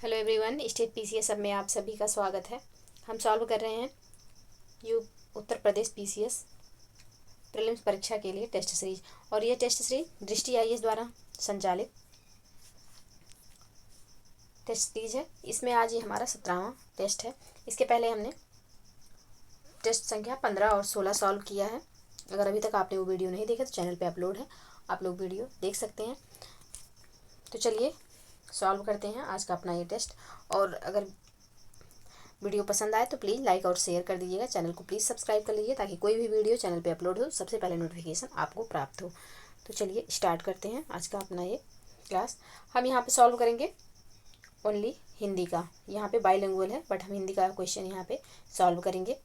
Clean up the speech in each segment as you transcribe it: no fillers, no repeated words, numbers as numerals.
Hello everyone, state PCS सब में आप सभी का स्वागत है। हम सॉल्व कर रहे हैं you Uttar Pradesh PCS prelims परीक्षा के लिए टेस्ट सीरीज, और ये टेस्ट सीरीज दृष्टि आईएएस द्वारा संचालित टेस्ट सीरीज है। इसमें आज ये हमारा 17वां टेस्ट है। इसके पहले हमने टेस्ट संख्या 15 और 16 सॉल्व किया है। अगर अभी तक आपने वो वीडियो नहीं देखा तो चैनल पे अपलोड है, आप लोग वीडियो देख सकते हैं। तो चलिए सॉल्व करते हैं आज का अपना ये टेस्ट। और अगर वीडियो पसंद आए तो प्लीज़ लाइक और शेयर कर दीजिएगा। चैनल को प्लीज़ सब्सक्राइब कर लीजिए ताकि कोई भी वीडियो चैनल पे अपलोड हो सबसे पहले नोटिफिकेशन आपको प्राप्त हो। तो चलिए स्टार्ट करते हैं आज का अपना ये क्लास। हम यहाँ पे सॉल्व करेंगे ओनली हिंदी का। यहाँ पे बाइलिंगुअल है बट हम हिंदी का क्वेश्चन यहाँ पे सॉल्व करेंगे।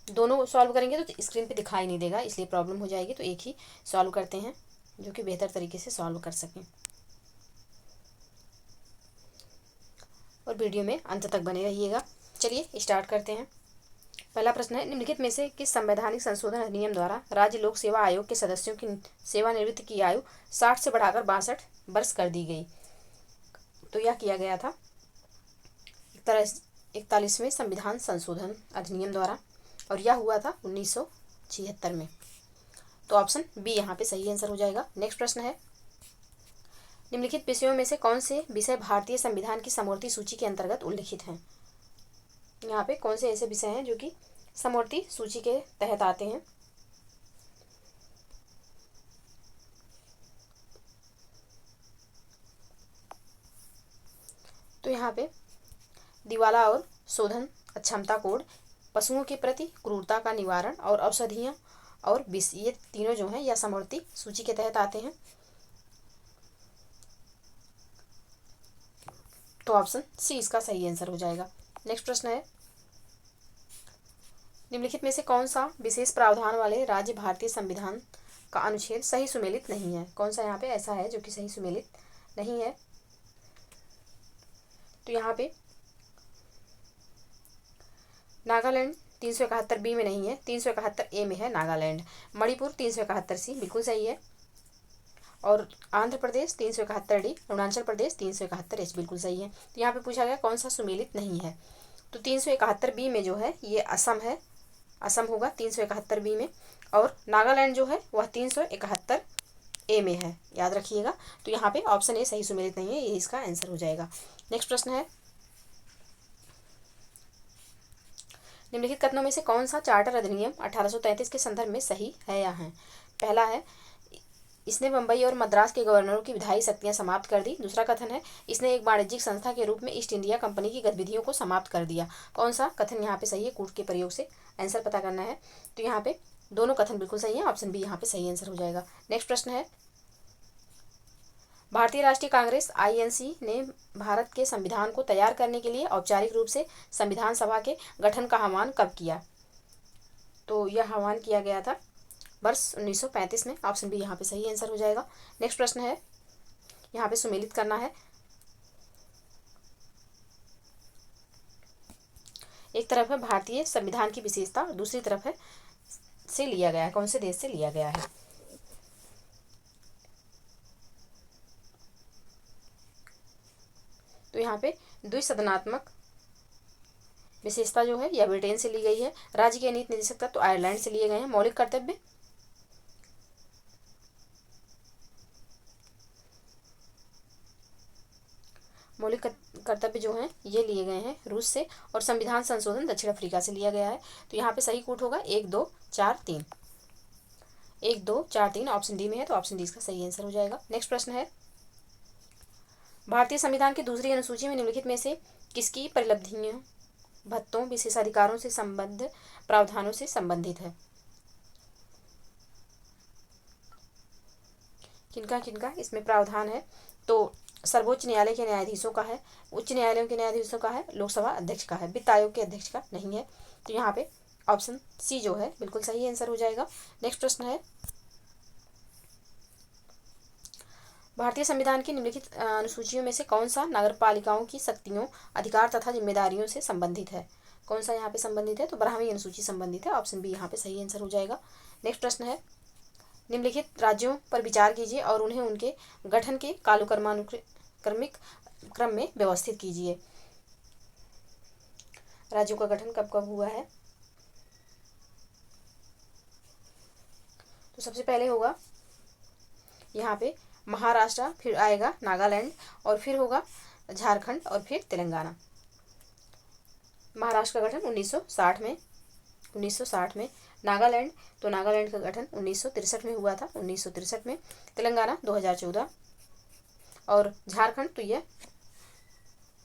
दोनों सॉल्व करेंगे तो स्क्रीन पे दिखाई नहीं देगा, इसलिए प्रॉब्लम हो जाएगी। तो एक ही सॉल्व करते हैं जो कि बेहतर तरीके से सॉल्व कर सकें, और वीडियो में अंत तक बने रहिएगा। चलिए स्टार्ट करते हैं। पहला प्रश्न है, निम्नलिखित में से किस संवैधानिक संशोधन अधिनियम द्वारा राज्य लोक सेवा आयोग के सदस्यों की सेवानिवृत्ति की आयु 60 से बढ़ाकर 62 वर्ष कर दी गई? तो यह किया गया था 41वें संविधान संशोधन अधिनियम द्वारा, और यह हुआ था 1976 में। तो ऑप्शन बी यहाँ पे सही आंसर हो जाएगा। नेक्स्ट प्रश्न है, निम्नलिखित विषयों में से कौन से विषय भारतीय संविधान की समवर्ती सूची के अंतर्गत उल्लिखित हैं? यहाँ पे कौन से ऐसे विषय हैं जो कि समवर्ती सूची के तहत आते हैं? तो यहाँ पे दिवाला और शोधन अक्षमता कोड, पशुओं के प्रति क्रूरता का निवारण और औषधियाँ और विष, ये तीनों जो हैं यह समवर्ती सूची के तहत आते हैं। तो ऑप्शन सी इसका सही आंसर हो जाएगा। नेक्स्ट प्रश्न है, निम्नलिखित में से कौन सा विशेष प्रावधान वाले राज्य भारतीय संविधान का अनुच्छेद सही सुमेलित नहीं है? कौन सा यहाँ पे ऐसा है जो कि सही सुमेलित नहीं है? तो यहाँ पे नागालैंड 371 बी में नहीं है, 371 ए में है नागालैंड। मणिपुर 371 सी बिल्कुल सही है, और आंध्र प्रदेश 371 डी, अरुणाचल प्रदेश 371 एच बिल्कुल सही है। तो यहाँ पे पूछा गया कौन सा सुमेलित नहीं है, तो 371 बी में जो है ये असम है, असम होगा 371 बी में, और नागालैंड जो है वह 371 ए में है, याद रखिएगा। तो यहाँ पे ऑप्शन ए सही सुमेलित नहीं है, ये इसका आंसर हो जाएगा। नेक्स्ट प्रश्न है, निम्नलिखित कथनों में से कौन सा चार्टर अधिनियम 1833 के संदर्भ में सही है या है? पहला है, इसने मुंबई और मद्रास के गवर्नरों की विधायी शक्तियां समाप्त कर दी। दूसरा कथन है, इसने एक वाणिज्यिक संस्था के रूप में ईस्ट इंडिया कंपनी की गतिविधियों को समाप्त कर दिया। कौन सा कथन यहाँ पे सही है? कूट के प्रयोग से आंसर पता करना है। तो यहाँ पे दोनों कथन बिल्कुल सही है, ऑप्शन बी यहाँ पे सही आंसर हो जाएगा। नेक्स्ट प्रश्न है, भारतीय राष्ट्रीय कांग्रेस आईएनसी ने भारत के संविधान को तैयार करने के लिए औपचारिक रूप से संविधान सभा के गठन का आह्वान कब किया? तो यह आह्वान किया गया था वर्ष 1935 में, ऑप्शन बी यहाँ पे सही आंसर हो जाएगा। नेक्स्ट प्रश्न है, यहाँ पे सुमेलित करना है। एक तरफ है भारतीय संविधान की विशेषता, दूसरी तरफ है से लिया गया है, कौन से देश से लिया गया है? तो यहाँ पे द्विसदनात्मक विशेषता जो है यह ब्रिटेन से ली गई है। राज्य के नीति निदेशक तत्व तो आयरलैंड से लिए गए हैं। मौलिक कर्तव्य जो हैं ये लिए गए हैं रूस से, और संविधान संशोधन दक्षिण अफ्रीका से लिया गया है। तो यहाँ पे सही कूट होगा 1 2 4 3, 1 2 4 3 ऑप्शन डी में है, तो ऑप्शन डी इसका सही आंसर हो जाएगा। नेक्स्ट प्रश्न है, भारतीय संविधान की दूसरी अनुसूची में निम्नलिखित में से किसकी परिलब्धियों भत्तों विशेषाधिकारों से संबद्ध प्रावधानों से संबंधित है? किनका किनका इसमें प्रावधान है? तो सर्वोच्च न्यायालय के न्यायाधीशों का है, उच्च न्यायालयों के न्यायाधीशों का है, लोकसभा अध्यक्ष का है, वित्त आयोग के अध्यक्ष का नहीं है। तो यहाँ पे ऑप्शन सी जो है बिल्कुल सही आंसर हो जाएगा। नेक्स्ट प्रश्न है, भारतीय संविधान की निम्नलिखित अनुसूचियों में से कौन सा नगरपालिकाओं की शक्तियों, अधिकार तथा जिम्मेदारियों से संबंधित है? कौन सा यहाँ पे संबंधित है? तो 12वीं अनुसूची संबंधित है, ऑप्शन बी यहाँ पे सही आंसर हो जाएगा। नेक्स्ट प्रश्न है, निम्नलिखित राज्यों पर विचार कीजिए और उन्हें उनके गठन के कालक्रमिक क्रम में व्यवस्थित कीजिए। राज्यों का गठन कब कब हुआ है? तो सबसे पहले होगा यहाँ पे महाराष्ट्र, फिर आएगा नागालैंड, और फिर होगा झारखंड, और फिर तेलंगाना। महाराष्ट्र का गठन 1960 में, 1960 में। नागालैंड, तो नागालैंड का गठन 1963 में हुआ था, 1963 में। तेलंगाना 2014, और झारखंड, तो यह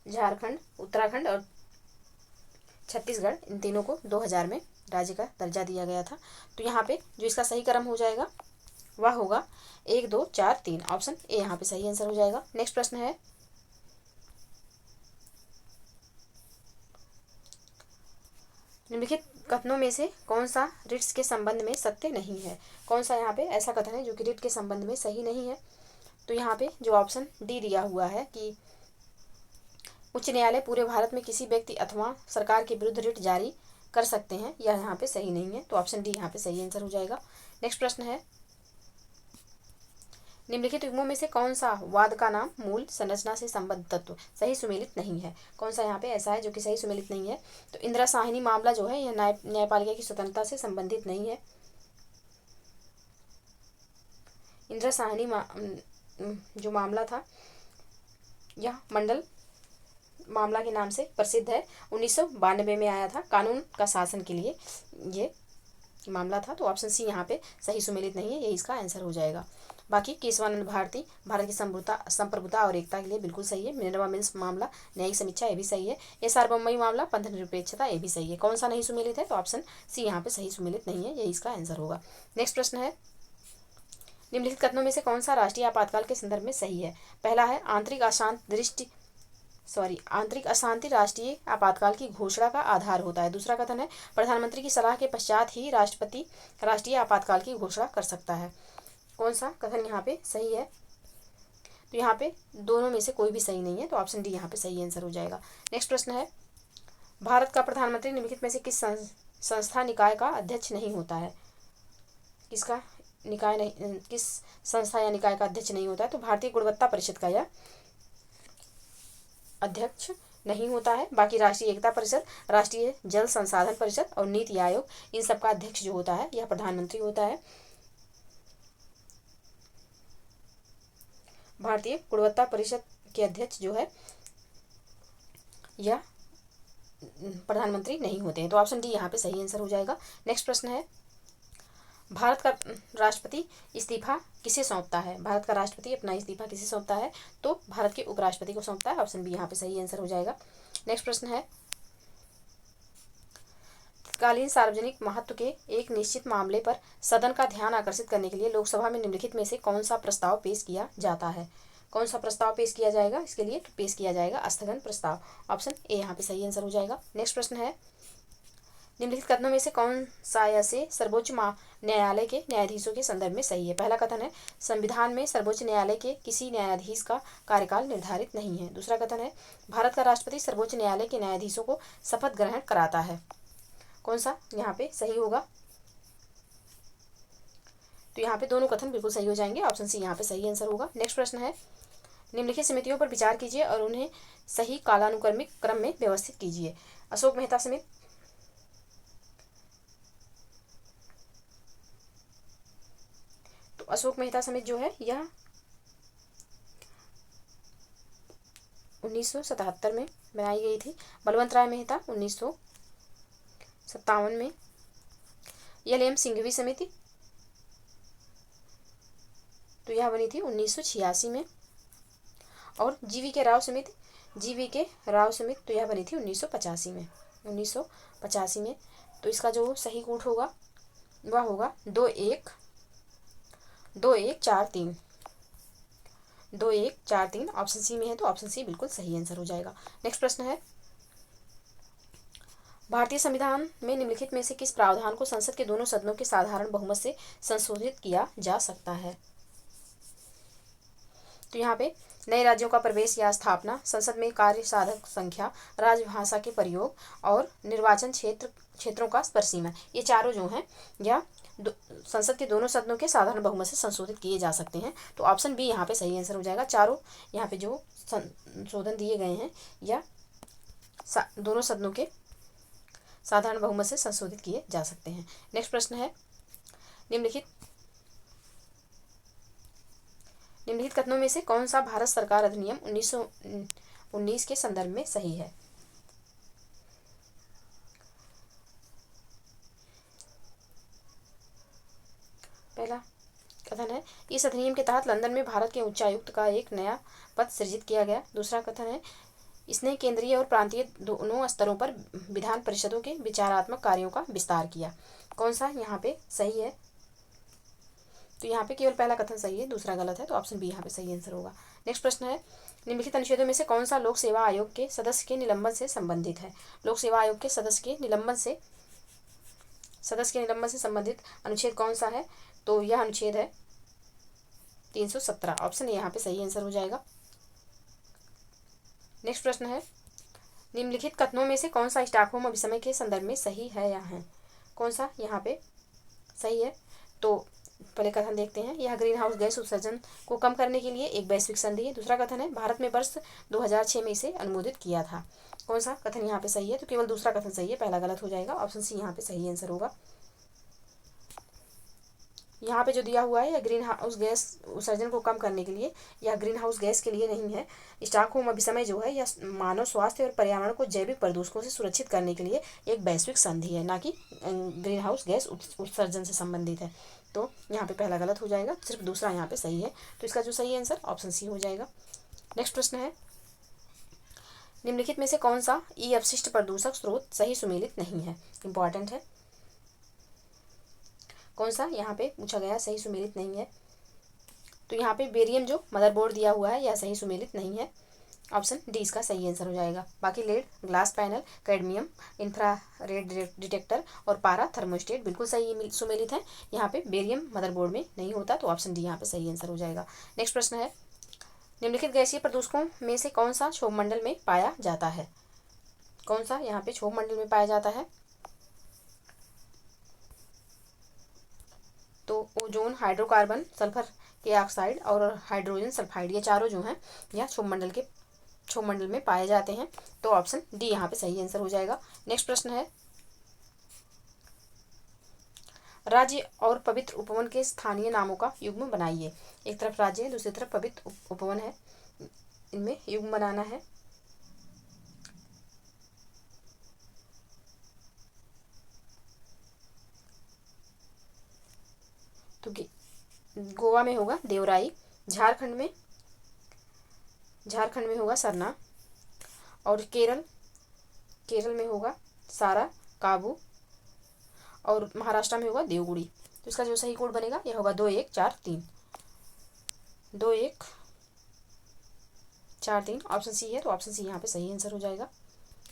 झारखंड, उत्तराखंड और छत्तीसगढ़, इन तीनों को 2000 में राज्य का दर्जा दिया गया था। तो यहाँ पे जो इसका सही क्रम हो जाएगा वह होगा 1, 2, 4, 3, ऑप्शन ए यहाँ पे सही आंसर हो जाएगा। नेक्स्ट प्रश्न है, निम्नलिखित कथनों में से कौन सा रिट्स के संबंध में सत्य नहीं है? कौन सा यहाँ पे ऐसा कथन है जो कि रिट के संबंध में सही नहीं है? तो यहाँ पे जो ऑप्शन डी दिया हुआ है कि उच्च न्यायालय पूरे भारत में किसी व्यक्ति अथवा सरकार के विरुद्ध रिट जारी कर सकते हैं, यह यहाँ पे सही नहीं है। तो ऑप्शन डी यहाँ पे सही आंसर हो जाएगा। नेक्स्ट प्रश्न है, निम्नलिखित युग्मों में से कौन सा वाद का नाम मूल संरचना से संबद्ध तत्व सही सुमेलित नहीं है? कौन सा यहाँ पे ऐसा है जो कि सही सुमेलित नहीं है? तो इंदिरा साहनी मामला जो है यह न्यायपालिका की स्वतंत्रता से संबंधित नहीं है। इंदिरा साहनी जो मामला था यह मंडल मामला के नाम से प्रसिद्ध है, 1992 में आया था, कानून का शासन के लिए ये मामला था। तो ऑप्शन सी यहाँ पे सही सुमेलित नहीं है, यही इसका आंसर हो जाएगा। बाकी केशवानंद भारती भारत की संप्रभुता और एकता के लिए बिल्कुल सही है। मिनर्वा मिल्स मामला न्यायिक समीक्षा, ये भी सही है। ये सार्वभौमिक मामला पंथ निरपेक्षता, ये भी सही है। कौन सा नहीं सुमेलित है? तो ऑप्शन सी यहाँ पे सही सुमेलित नहीं है, यही इसका आंसर होगा। नेक्स्ट प्रश्न है, निम्नलिखित कथनों में से कौन सा राष्ट्रीय आपातकाल के संदर्भ में सही है? पहला है आंतरिक अशांति राष्ट्रीय आपातकाल की घोषणा का आधार होता है। दूसरा कथन है प्रधानमंत्री की सलाह के पश्चात ही राष्ट्रपति राष्ट्रीय आपातकाल की घोषणा कर सकता है। कौन सा कथन यहाँ पे सही है? तो यहाँ पे दोनों में से कोई भी सही नहीं है, तो ऑप्शन डी यहाँ पे सही आंसर हो जाएगा। नेक्स्ट प्रश्न है, भारत का प्रधानमंत्री निम्नलिखित में से किस संस्था निकाय का अध्यक्ष नहीं होता है? किसका निकाय नहीं, किस संस्था या निकाय का अध्यक्ष नहीं होता है? तो भारतीय गुणवत्ता परिषद का यह अध्यक्ष नहीं होता है। बाकी राष्ट्रीय एकता परिषद, राष्ट्रीय जल संसाधन परिषद और नीति आयोग, इन सब का अध्यक्ष जो होता है यह प्रधानमंत्री होता है। भारतीय गुणवत्ता परिषद के अध्यक्ष जो है यह प्रधानमंत्री नहीं होते हैं, तो ऑप्शन डी यहाँ पे सही आंसर हो जाएगा। नेक्स्ट प्रश्न है, भारत का राष्ट्रपति इस्तीफा किसे सौंपता है? भारत का राष्ट्रपति अपना इस्तीफा किसे सौंपता है? तो भारत के उपराष्ट्रपति को सौंपता है। ऑप्शन बी यहाँ पे सही आंसर हो जाएगा। नेक्स्ट प्रश्न है, तत्कालीन सार्वजनिक महत्व के एक निश्चित मामले पर सदन का ध्यान आकर्षित करने के लिए लोकसभा में निम्नलिखित में से कौन सा प्रस्ताव पेश किया जाता है? कौन सा प्रस्ताव पेश किया जाएगा इसके लिए? तो पेश किया जाएगा स्थगन प्रस्ताव। ऑप्शन ए यहाँ पे सही आंसर हो जाएगा। नेक्स्ट प्रश्न है, निम्नलिखित कथनों में से कौन सा ऐसे सर्वोच्च न्यायालय के न्यायाधीशों के संदर्भ में सही है? पहला कथन है संविधान में सर्वोच्च न्यायालय के किसी न्यायाधीश का कार्यकाल निर्धारित नहीं है। दूसरा कथन है भारत का राष्ट्रपति सर्वोच्च न्यायालय के न्यायाधीशों को शपथ ग्रहण कराता है। कौन सा यहाँ पे सही होगा? तो यहाँ पे दोनों कथन बिल्कुल सही हो जाएंगे, ऑप्शन सी यहाँ पे सही आंसर होगा। नेक्स्ट प्रश्न है, निम्नलिखित समितियों पर विचार कीजिए और उन्हें सही कालानुक्रमिक क्रम में व्यवस्थित कीजिए। अशोक मेहता समिति, तो अशोक मेहता समिति जो है यह 1977 में बनाई गई थी। बलवंत राय मेहता 1957 में। एल.एम. सिंघवी समिति तो यह बनी थी 1986 में। और जी.वी.के. राव समिति तो यह बनी थी 1985 में। 1985 में। तो इसका जो सही कूट होगा वह होगा 2143। 2143 ऑप्शन सी में है, तो ऑप्शन सी बिल्कुल सही आंसर हो जाएगा। नेक्स्ट प्रश्न है, भारतीय संविधान में निम्नलिखित में से किस प्रावधान को संसद के दोनों सदनों के साधारण बहुमत से संशोधित किया जा सकता है? तो यहाँ पे नए राज्यों का प्रवेश या स्थापना, संसद में कार्य साधक संख्या, राजभाषा के प्रयोग और निर्वाचन क्षेत्रों का स्पर्शीमा। ये चारों जो हैं यह संसद के दोनों सदनों के साधारण बहुमत से संशोधित किए जा सकते हैं। तो ऑप्शन बी यहाँ पे सही आंसर हो जाएगा। चारों यहाँ पे जो संशोधन दिए गए हैं यह दोनों सदनों के साधारण बहुमत से संशोधित किए जा सकते हैं। नेक्स्ट प्रश्न है, निम्नलिखित कथनों में से कौन सा भारत सरकार अधिनियम 1919 के संदर्भ में सही है? पहला कथन है, इस अधिनियम के तहत लंदन में भारत के उच्चायुक्त का एक नया पद सृजित किया गया। दूसरा कथन है, इसने केंद्रीय और प्रांतीय दोनों स्तरों पर विधान परिषदों के विचारात्मक कार्यों का विस्तार किया। कौन सा यहाँ पे सही है? तो यहाँ पे केवल पहला कथन सही है, दूसरा गलत है, तो ऑप्शन बी यहाँ पे सही आंसर होगा। नेक्स्ट प्रश्न है, निम्नलिखित अनुच्छेदों में से कौन सा लोक सेवा आयोग के सदस्य के निलंबन से संबंधित है? लोक सेवा आयोग के सदस्य के निलंबन से संबंधित अनुच्छेद कौन सा है? तो यह अनुच्छेद है 317। ऑप्शन ए यहाँ पे सही आंसर हो जाएगा। नेक्स्ट प्रश्न है, निम्नलिखित कथनों में से कौन सा स्टॉकहोम अभिसमय के संदर्भ में सही है या है? कौन सा यहाँ पे सही है? तो पहले कथन देखते हैं, यह ग्रीन हाउस गैस उत्सर्जन को कम करने के लिए एक वैश्विक संधि है। दूसरा कथन है, भारत में वर्ष 2006 में इसे अनुमोदित किया था। कौन सा कथन यहाँ पे सही है? तो केवल दूसरा कथन सही है, पहला गलत हो जाएगा। ऑप्शन सी यहाँ पे सही आंसर होगा। यहाँ पे जो दिया हुआ है, यह ग्रीन हाउस गैस उत्सर्जन को कम करने के लिए, यह ग्रीन हाउस गैस के लिए नहीं है। स्टॉकहोम अभिसमय जो है यह मानव स्वास्थ्य और पर्यावरण को जैविक प्रदूषकों से सुरक्षित करने के लिए एक वैश्विक संधि है, ना कि ग्रीन हाउस गैस उत्सर्जन से संबंधित है। तो यहाँ पे पहला गलत हो जाएगा, सिर्फ दूसरा यहाँ पे सही है। तो इसका जो सही आंसर ऑप्शन सी हो जाएगा। नेक्स्ट प्रश्न है, निम्नलिखित में से कौन सा ई अपशिष्ट प्रदूषक स्रोत सही सुमेलित नहीं है? इंपॉर्टेंट है। कौन सा यहाँ पे पूछा गया सही सुमेलित नहीं है? तो यहाँ पे बेरियम जो मदरबोर्ड दिया हुआ है यह सही सुमेलित नहीं है। ऑप्शन डी इसका सही आंसर हो जाएगा। बाकी lead, glass panel, cadmium, infrared detector और पारा थर्मोस्टेट बिल्कुल सही सुमेलित है। यहाँ पे बेरियम मदरबोर्ड में नहीं होता, तो ऑप्शन डी यहाँ पे सही आंसर हो जाएगा। नेक्स्ट प्रश्न है, निम्नलिखित गैसीय प्रदूषकों में से कौन सा क्षोभ मंडल में पाया जाता है? कौन सा यहाँ पे क्षोभ मंडल में पाया जाता है? तो ओजोन, हाइड्रोकार्बन, सल्फर के ऑक्साइड और हाइड्रोजन सल्फाइड, ये चारों जो हैं यह क्षोभ मंडल में पाए जाते हैं। तो ऑप्शन डी यहाँ पे सही आंसर हो जाएगा। नेक्स्ट प्रश्न है, राज्य और पवित्र उपवन के स्थानीय नामों का युग्म बनाइए। एक तरफ राज्य है, दूसरी तरफ पवित्र उपवन है, इनमें युग्म बनाना है। तो गोवा में होगा देवराई, झारखंड में होगा सरना, और केरल में होगा सारा काबू, और महाराष्ट्र में होगा देवगुड़ी। तो इसका जो सही कोड बनेगा यह होगा 2143 2143। ऑप्शन सी है, तो ऑप्शन सी यहाँ पे सही आंसर हो जाएगा।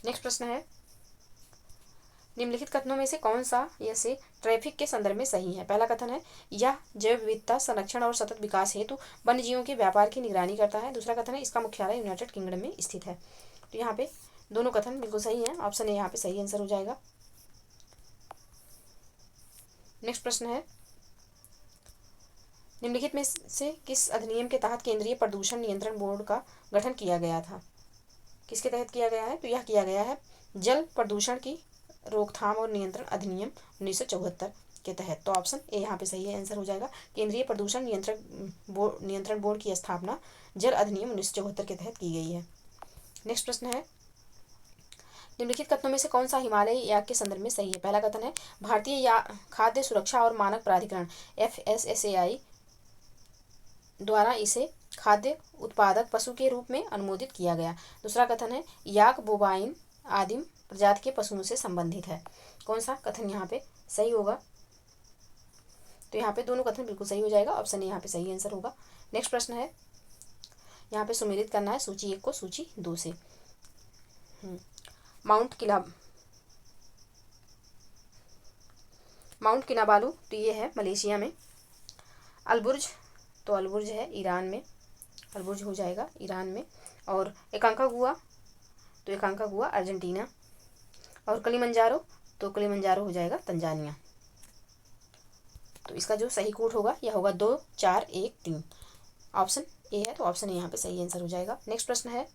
नेक्स्ट प्रश्न है, निम्नलिखित कथनों में से कौन सा यह से ट्रैफिक के संदर्भ में सही है? पहला कथन है, यह जैव विविधता संरक्षण और सतत विकास हेतु वन्य जीवों के व्यापार की निगरानी करता है। दूसरा कथन है, इसका मुख्यालय यूनाइटेड किंगडम में स्थित है। तो यहाँ पे दोनों कथन बिल्कुल सही है, ऑप्शन ए यहाँ पे सही आंसर हो जाएगा। नेक्स्ट प्रश्न है, निम्नलिखित में से किस अधिनियम के तहत केंद्रीय प्रदूषण नियंत्रण बोर्ड का गठन किया गया था? किसके तहत किया गया है? तो यह किया गया है जल प्रदूषण की रोकथाम और नियंत्रण अधिनियम 1974 के तहत। तो ऑप्शन ए यहाँ पे सही आंसर हो जाएगा। केंद्रीय प्रदूषण नियंत्रण बोर्ड की स्थापना जल अधिनियम 1974 के तहत की गई है। नेक्स्ट प्रश्न है, निम्नलिखित कथनों में से कौन सा हिमालयी याक के संदर्भ में सही है? पहला कथन है, भारतीय खाद्य सुरक्षा और मानक प्राधिकरण FSSAI द्वारा इसे खाद्य उत्पादक पशु के रूप में अनुमोदित किया गया। दूसरा कथन है, याक बोवाइन आदिम प्रजाति के पशुओं से संबंधित है। कौन सा कथन यहाँ पे सही होगा? तो यहाँ पे दोनों कथन बिल्कुल सही हो जाएगा, ऑप्शन ए यहाँ पे सही आंसर होगा। नेक्स्ट प्रश्न है, यहाँ पे सुमेलित करना है सूची 1 को सूची 2 से। माउंट किनाबालू, तो ये है मलेशिया में। अलबुर्ज, तो अलबुर्ज है ईरान में, अलबुर्ज हो जाएगा ईरान में। और एकांकागुआ, तो एकांकागुआ अर्जेंटीना। और कलिमंजारो तो किलिमंजारो हो जाएगा तंजानिया। तो इसका जो सही कोड होगा यह होगा 2413। ऑप्शन ए है, तो ऑप्शन ए यहाँ पे सही आंसर हो जाएगा। नेक्स्ट प्रश्न है,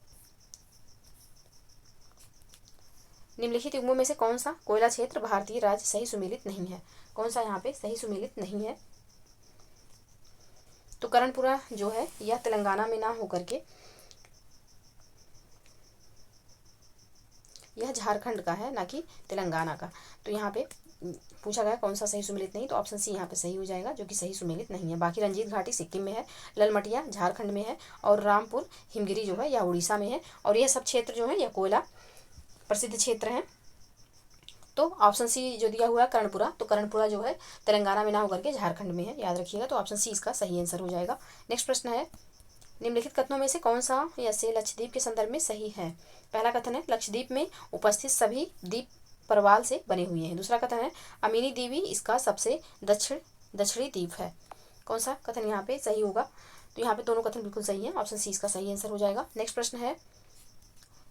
निम्नलिखित युग्मों में से कौन सा कोयला क्षेत्र भारतीय राज्य सही सुमेलित नहीं है? कौन सा यहाँ पे सही सुमेलित नहीं है? तो कर्णपुरा जो है यह तेलंगाना में ना होकर के यह झारखंड का है, ना कि तेलंगाना का। तो यहाँ पे पूछा गया कौन सा सही सुमेलित नहीं, तो ऑप्शन सी यहाँ पे सही हो जाएगा, जो कि सही सुमेलित नहीं है। बाकी रंजीत घाटी सिक्किम में है, ललमटिया झारखंड में है, और रामपुर हिमगिरी जो है यह उड़ीसा में है। और यह सब क्षेत्र जो है यह कोयला प्रसिद्ध क्षेत्र हैं। तो ऑप्शन सी जो दिया हुआ है कर्णपुरा, तो कर्णपुरा जो है तेलंगाना में ना होकर के झारखंड में है, याद रखिएगा। तो ऑप्शन सी इसका सही आंसर हो जाएगा। नेक्स्ट प्रश्न है, निम्नलिखित कथनों में से कौन सा या से लक्षद्वीप के संदर्भ में सही है? पहला कथन है, लक्षद्वीप में उपस्थित सभी द्वीप परवाल से बने हुए हैं। दूसरा कथन है, अमीनी द्वीप इसका सबसे दक्षिणी द्वीप है। कौन सा कथन यहाँ पे सही होगा? तो यहाँ पे दोनों कथन बिल्कुल सही है, ऑप्शन सी इसका सही आंसर हो जाएगा। नेक्स्ट प्रश्न है,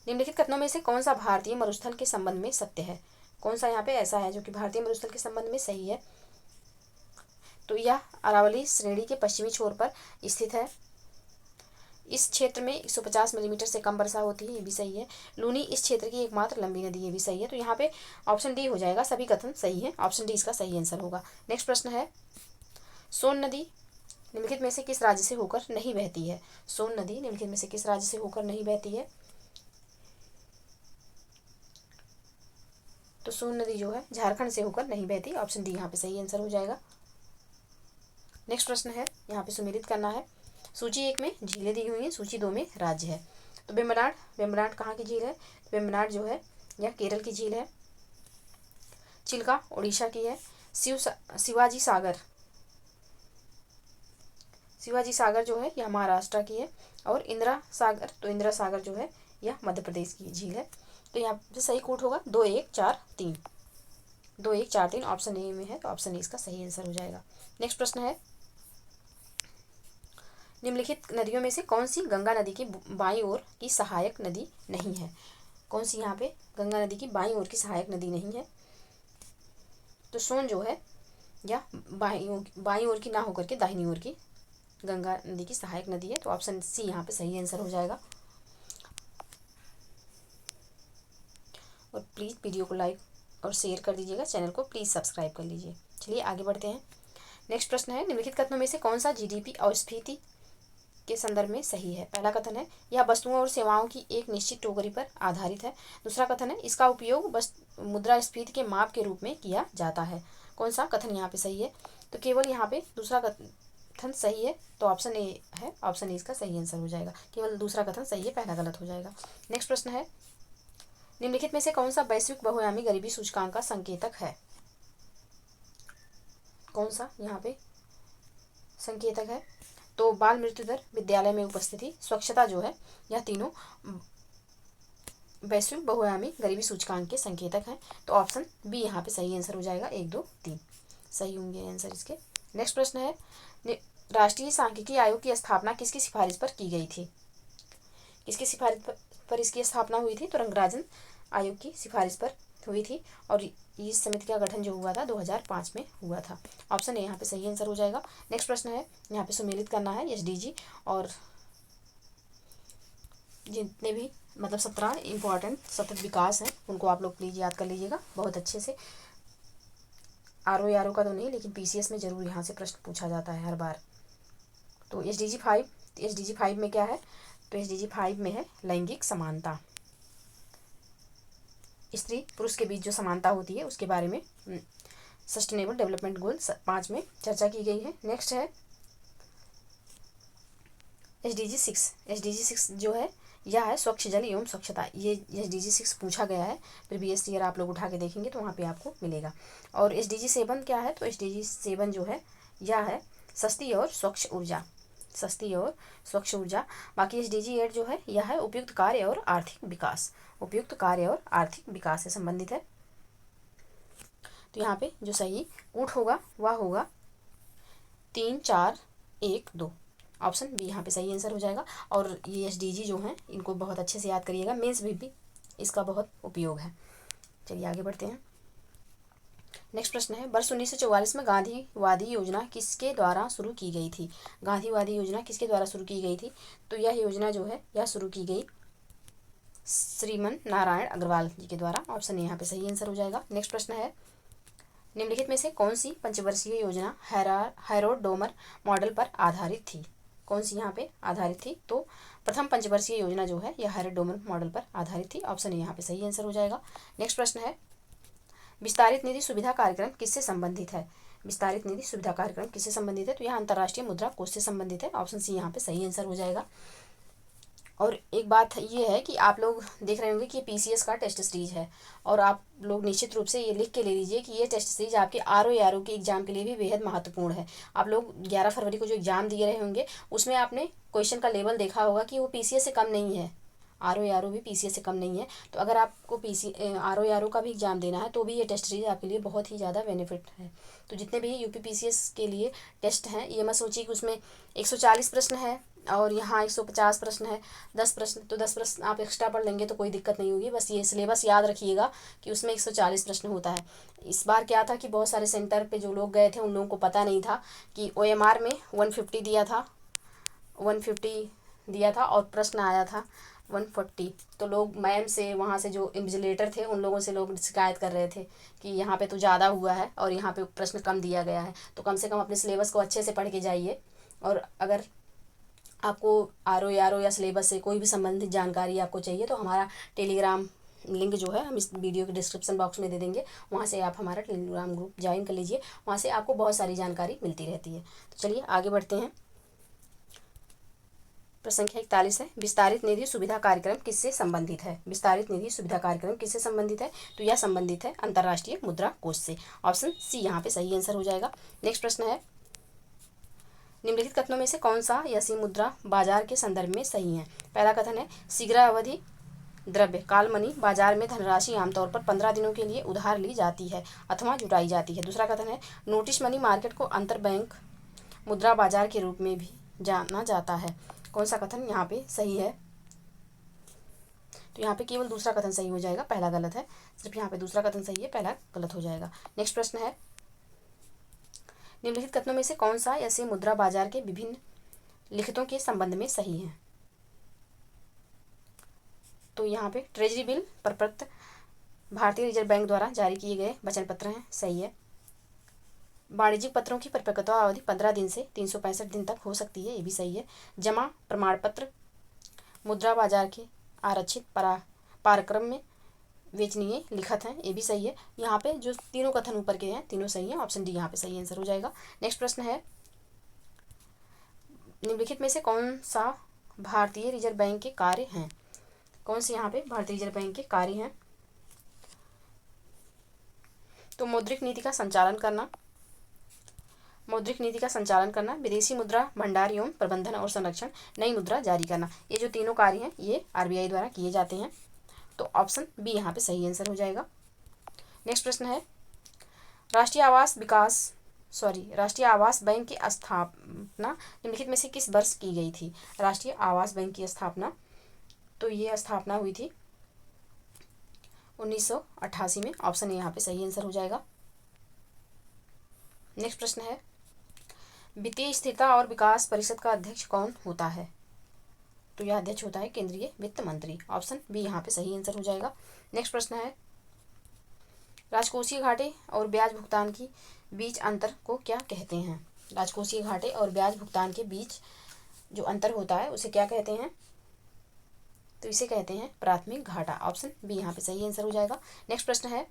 निम्नलिखित कथनों में से कौन सा भारतीय मरुस्थल के संबंध में सत्य है? कौन सा यहाँ पे ऐसा है जो कि भारतीय मरुस्थल के संबंध में सही है? तो यह अरावली श्रेणी के पश्चिमी छोर पर स्थित है। इस क्षेत्र में 150 मिलीमीटर से कम वर्षा होती है, ये भी सही है। लूनी इस क्षेत्र की एकमात्र लंबी नदी, ये भी सही है। तो यहाँ पे ऑप्शन डी हो जाएगा, सभी कथन सही है, ऑप्शन डी इसका सही आंसर होगा। नेक्स्ट प्रश्न है, सोन नदी निम्नलिखित में से किस राज्य से होकर नहीं बहती है? सोन नदी निम्नलिखित में से किस राज्य से होकर नहीं बहती है? तो सोन नदी जो है झारखंड से होकर नहीं बहती, ऑप्शन डी यहाँ पे सही आंसर हो जाएगा। नेक्स्ट प्रश्न है, यहाँ पे सुमेलित करना है। सूची 1 में झीलें दी हुई हैं, सूची 2 में राज्य है। तो वेम्बनाड कहाँ की झील है? वेम्बनाड जो है यह केरल की झील है। चिल्का उड़ीसा की है। शिवाजी सागर जो है यह महाराष्ट्र की है। और इंदिरा सागर जो है यह मध्य प्रदेश की झील है। तो यहाँ पे सही कोड होगा 2143। 2143 ऑप्शन ए में है, तो ऑप्शन ए इसका सही आंसर हो जाएगा। नेक्स्ट प्रश्न है, निम्नलिखित नदियों में से कौन सी गंगा नदी की बाईं ओर की सहायक नदी नहीं है? कौन सी यहाँ पे गंगा नदी की बाईं ओर की सहायक नदी नहीं है? तो सोन जो है यह बाईं ओर की ना होकर के दाहिनी ओर की गंगा नदी की सहायक नदी है। तो ऑप्शन सी यहाँ पे सही आंसर हो जाएगा। और प्लीज़ वीडियो को लाइक और शेयर कर दीजिएगा, चैनल को प्लीज़ सब्सक्राइब कर लीजिए। चलिए आगे बढ़ते हैं। नेक्स्ट प्रश्न है, निम्नलिखित कथनों में से कौन सा जीडीपी और स्फीति के संदर्भ में सही है? पहला कथन है, यह वस्तुओं और सेवाओं की एक निश्चित टोकरी पर आधारित है। दूसरा कथन है, इसका उपयोग मुद्रास्फीति के माप के रूप में किया जाता है। कौन सा कथन यहाँ पे सही है? तो केवल यहाँ पे दूसरा कथन सही है, तो ऑप्शन ए है, ऑप्शन ए इसका सही आंसर हो जाएगा। केवल दूसरा कथन सही है, पहला गलत हो जाएगा। नेक्स्ट प्रश्न है, निम्नलिखित में से कौन सा वैश्विक बहुआयामी गरीबी सूचकांक का संकेतक है? कौन सा यहाँ पे संकेतक है? तो बाल मृत्यु दर, विद्यालय में उपस्थिति, स्वच्छता जो है, यह तीनों वैश्विक बहुआयामी गरीबी सूचकांक के संकेतक हैं। तो ऑप्शन बी यहाँ पे सही आंसर हो जाएगा। 1, 2, 3 सही होंगे आंसर इसके। नेक्स्ट प्रश्न है, राष्ट्रीय सांख्यिकी आयोग की स्थापना किसकी सिफारिश पर की गई थी? किसकी सिफारिश पर इसकी स्थापना हुई थी? तो रंगराजन आयोग की सिफारिश पर हुई थी। और इस समिति का गठन जो हुआ था 2005 में हुआ था। ऑप्शन ए यहाँ पे सही आंसर हो जाएगा। नेक्स्ट प्रश्न है, यहाँ पे सुमेलित करना है एसडीजी और जितने भी मतलब 17 इम्पॉर्टेंट सतत विकास हैं उनको आप लोग प्लीज़ याद कर लीजिएगा बहुत अच्छे से। आरओ का तो नहीं, लेकिन पीसीएस में जरूर यहाँ से प्रश्न पूछा जाता है हर बार। तो एसडीजी 5 में क्या है? तो एसडीजी 5 में है लैंगिक समानता, स्त्री पुरुष के बीच जो समानता होती है उसके बारे में सस्टेनेबल डेवलपमेंट गोल 5 में चर्चा की गई है। नेक्स्ट है एसडीजी 6 जो है यह है स्वच्छ जल एवं स्वच्छता। ये एसडीजी 6 पूछा गया है, प्रीवियस ईयर आप लोग उठा के देखेंगे तो वहाँ पे आपको मिलेगा। और एसडीजी 7 क्या है? तो एसडीजी 7 जो है यह है सस्ती और स्वच्छ ऊर्जा। बाकी एसडीजी 8 जो है यह है उपयुक्त कार्य और आर्थिक विकास से संबंधित है। तो यहाँ पे जो सही कोड होगा वह होगा 3, 4, 1, 2 ऑप्शन बी यहाँ पे सही आंसर हो जाएगा। और ये एसडीजी जो हैं इनको बहुत अच्छे से याद करिएगा, मेंस में भी इसका बहुत उपयोग है। चलिए आगे बढ़ते हैं। नेक्स्ट प्रश्न है, वर्ष 1944 में गांधीवादी योजना किसके द्वारा शुरू की गई थी? गांधीवादी योजना किसके द्वारा शुरू की गई थी? तो यह योजना जो है यह शुरू की गई श्रीमन नारायण अग्रवाल जी के द्वारा। ऑप्शन यहाँ पे सही आंसर हो जाएगा। नेक्स्ट प्रश्न है, निम्नलिखित में से कौन सी पंचवर्षीय योजना हैरोल्ड डोमर मॉडल पर आधारित थी? कौन सी यहाँ पे आधारित थी? तो प्रथम पंचवर्षीय योजना जो है यह हैरोल्ड डोमर मॉडल पर आधारित थी। ऑप्शन यहाँ पे सही आंसर हो जाएगा। नेक्स्ट प्रश्न है, विस्तारित निधि सुविधा कार्यक्रम किससे संबंधित है? विस्तारित निधि सुविधा कार्यक्रम किससे संबंधित है? तो यह अंतर्राष्ट्रीय मुद्रा कोष से संबंधित है। ऑप्शन सी यहाँ पे सही आंसर हो जाएगा। और एक बात ये है कि आप लोग देख रहे होंगे कि पीसीएस का टेस्ट सीरीज है, और आप लोग निश्चित रूप से ये लिख के ले लीजिए कि ये टेस्ट सीरीज आपके आरओ के एग्जाम के लिए भी बेहद महत्वपूर्ण है। आप लोग 11 फरवरी को जो एग्जाम दिए रहे होंगे उसमें आपने क्वेश्चन का लेवल देखा होगा कि वो पीसीएस से कम नहीं है, आरओ भी पीसीएस से कम नहीं है। तो अगर आपको आरओ का भी एग्जाम देना है तो भी ये टेस्ट सीरीज आपके लिए बहुत ही ज़्यादा बेनिफिट है। तो जितने भी यूपी पीसीएस के लिए टेस्ट हैं, ये मत सोचिए कि उसमें 140 प्रश्न है और यहाँ 150 प्रश्न है, 10 प्रश्न, तो 10 प्रश्न आप एक्स्ट्रा पढ़ लेंगे तो कोई दिक्कत नहीं होगी। बस ये सिलेबस याद रखिएगा कि उसमें 140 प्रश्न होता है। इस बार क्या था कि बहुत सारे सेंटर पे जो लोग गए थे उन लोगों को पता नहीं था कि ओएमआर में 150 दिया था, 150 दिया था और प्रश्न आया था 140। तो लोग मैम से, वहाँ से जो इन्विजिलेटर थे उन लोगों से लोग शिकायत कर रहे थे कि यहाँ पे तो ज़्यादा हुआ है और यहाँ पे प्रश्न कम दिया गया है। तो कम से कम अपने सिलेबस को अच्छे से पढ़ के जाइए। और अगर आपको आरओ या सिलेबस से कोई भी संबंधित जानकारी आपको चाहिए तो हमारा टेलीग्राम लिंक जो है हम इस वीडियो के डिस्क्रिप्शन बॉक्स में दे देंगे, वहाँ से आप हमारा टेलीग्राम ग्रुप ज्वाइन कर लीजिए। वहाँ से आपको बहुत सारी जानकारी मिलती रहती है। तो चलिए आगे बढ़ते हैं। प्रश्न संख्या 41 है, विस्तारित निधि सुविधा कार्यक्रम किससे संबंधित है? विस्तारित निधि सुविधा कार्यक्रम किससे संबंधित है? तो यह संबंधित है अंतर्राष्ट्रीय मुद्रा कोष से। ऑप्शन सी यहाँ पे सही आंसर हो जाएगा। नेक्स्ट प्रश्न है, निम्नलिखित कथनों में से कौन सा ऐसी मुद्रा बाजार के संदर्भ में सही है? पहला कथन है, शीघ्र अवधि द्रव्य काल मनी बाजार में धनराशि आमतौर पर 15 दिनों के लिए उधार ली जाती है अथवा जुटाई जाती है। दूसरा कथन है, नोटिस मनी मार्केट को अंतर बैंक मुद्रा बाजार के रूप में भी जाना जाता है। कौन सा कथन यहाँ पे सही है? तो यहाँ पे केवल दूसरा कथन सही हो जाएगा, पहला गलत है। सिर्फ यहाँ पे दूसरा कथन सही है, पहला गलत हो जाएगा। नेक्स्ट प्रश्न है, निम्नलिखित कथनों में से कौन सा ऐसे मुद्रा बाजार के विभिन्न लिखितों के संबंध में सही है? तो यहाँ पे ट्रेजरी बिल प्रपत्र भारतीय रिजर्व बैंक द्वारा जारी किए गए वचन पत्र हैं, सही है। वाणिज्यिक पत्रों की परिपक्वता अवधि 15 दिन से 365 दिन तक हो सकती है, ये भी सही है। जमा प्रमाण पत्र मुद्रा बाजार के आरक्षित पारक्रम में वेचनीय लिखत हैं, ये भी सही है। यहाँ पे जो तीनों कथन ऊपर के हैं तीनों सही हैं। ऑप्शन डी यहाँ पे सही आंसर हो जाएगा। नेक्स्ट प्रश्न है, निम्नलिखित में से कौन सा भारतीय रिजर्व बैंक के कार्य हैं? कौन से यहाँ पे भारतीय रिजर्व बैंक के कार्य हैं? तो मौद्रिक नीति का संचालन करना, विदेशी मुद्रा भंडार एवं प्रबंधन और संरक्षण, नई मुद्रा जारी करना, ये जो तीनों कार्य हैं ये आरबीआई द्वारा किए जाते हैं। तो ऑप्शन बी यहाँ पे सही आंसर हो जाएगा। नेक्स्ट प्रश्न है, राष्ट्रीय आवास बैंक की स्थापना निम्नलिखित में से किस वर्ष की गई थी? राष्ट्रीय आवास बैंक की स्थापना, तो ये स्थापना हुई थी 1988 में। ऑप्शन ए यहाँ पे सही आंसर हो जाएगा। नेक्स्ट प्रश्न है, वित्तीय स्थिरता और विकास परिषद का अध्यक्ष कौन होता है? तो यह अध्यक्ष होता है केंद्रीय वित्त मंत्री। ऑप्शन बी यहाँ पे सही आंसर हो जाएगा। नेक्स्ट प्रश्न है, राजकोषीय घाटे और ब्याज भुगतान के बीच अंतर को क्या कहते हैं? राजकोषीय घाटे और ब्याज भुगतान के बीच जो अंतर होता है उसे क्या कहते हैं? तो इसे कहते हैं प्राथमिक घाटा। ऑप्शन बी यहाँ पे सही आंसर हो जाएगा। नेक्स्ट प्रश्न है,